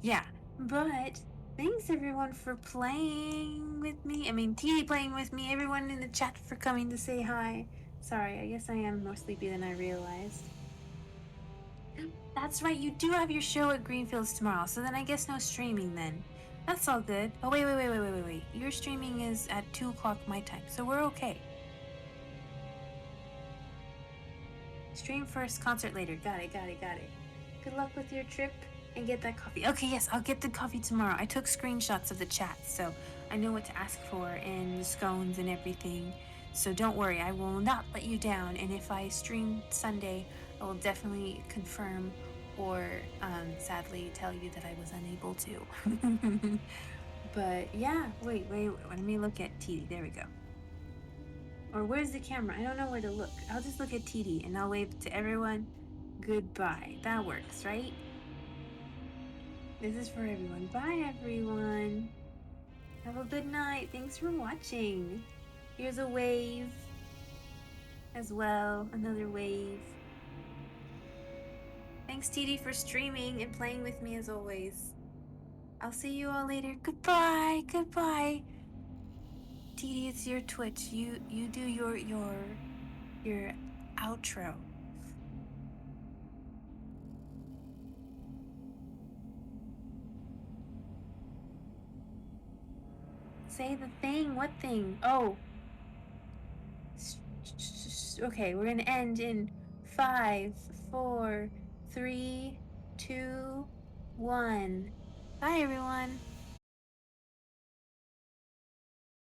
yeah. But thanks everyone for playing with me. I mean, TD playing with me. Everyone in the chat for coming to say hi. Sorry, I guess I am more sleepy than I realized. That's right, you do have your show at Greenfields tomorrow, so then I guess no streaming then. That's all good. Oh, wait. Your streaming is at 2 o'clock my time, so we're okay. Stream first, concert later. Got it. Good luck with your trip. And get that coffee. Okay, yes, I'll get the coffee tomorrow. I took screenshots of the chat, so I know what to ask for and the scones and everything. So don't worry, I will not let you down. And if I stream Sunday, I will definitely confirm or sadly tell you that I was unable to. But yeah, wait, let me look at TD. There we go. Or where's the camera? I don't know where to look. I'll just look at TD and I'll wave to everyone. Goodbye. That works, right? This is for everyone. Bye, everyone. Have a good night. Thanks for watching. Here's a wave as well. Another wave. Thanks, TD, for streaming and playing with me as always. I'll see you all later. Goodbye. TD, it's your Twitch. You do your outro. Say the thing. What thing? Oh. Okay, we're gonna end in 5, 4, 3, 2, 1. Bye, everyone.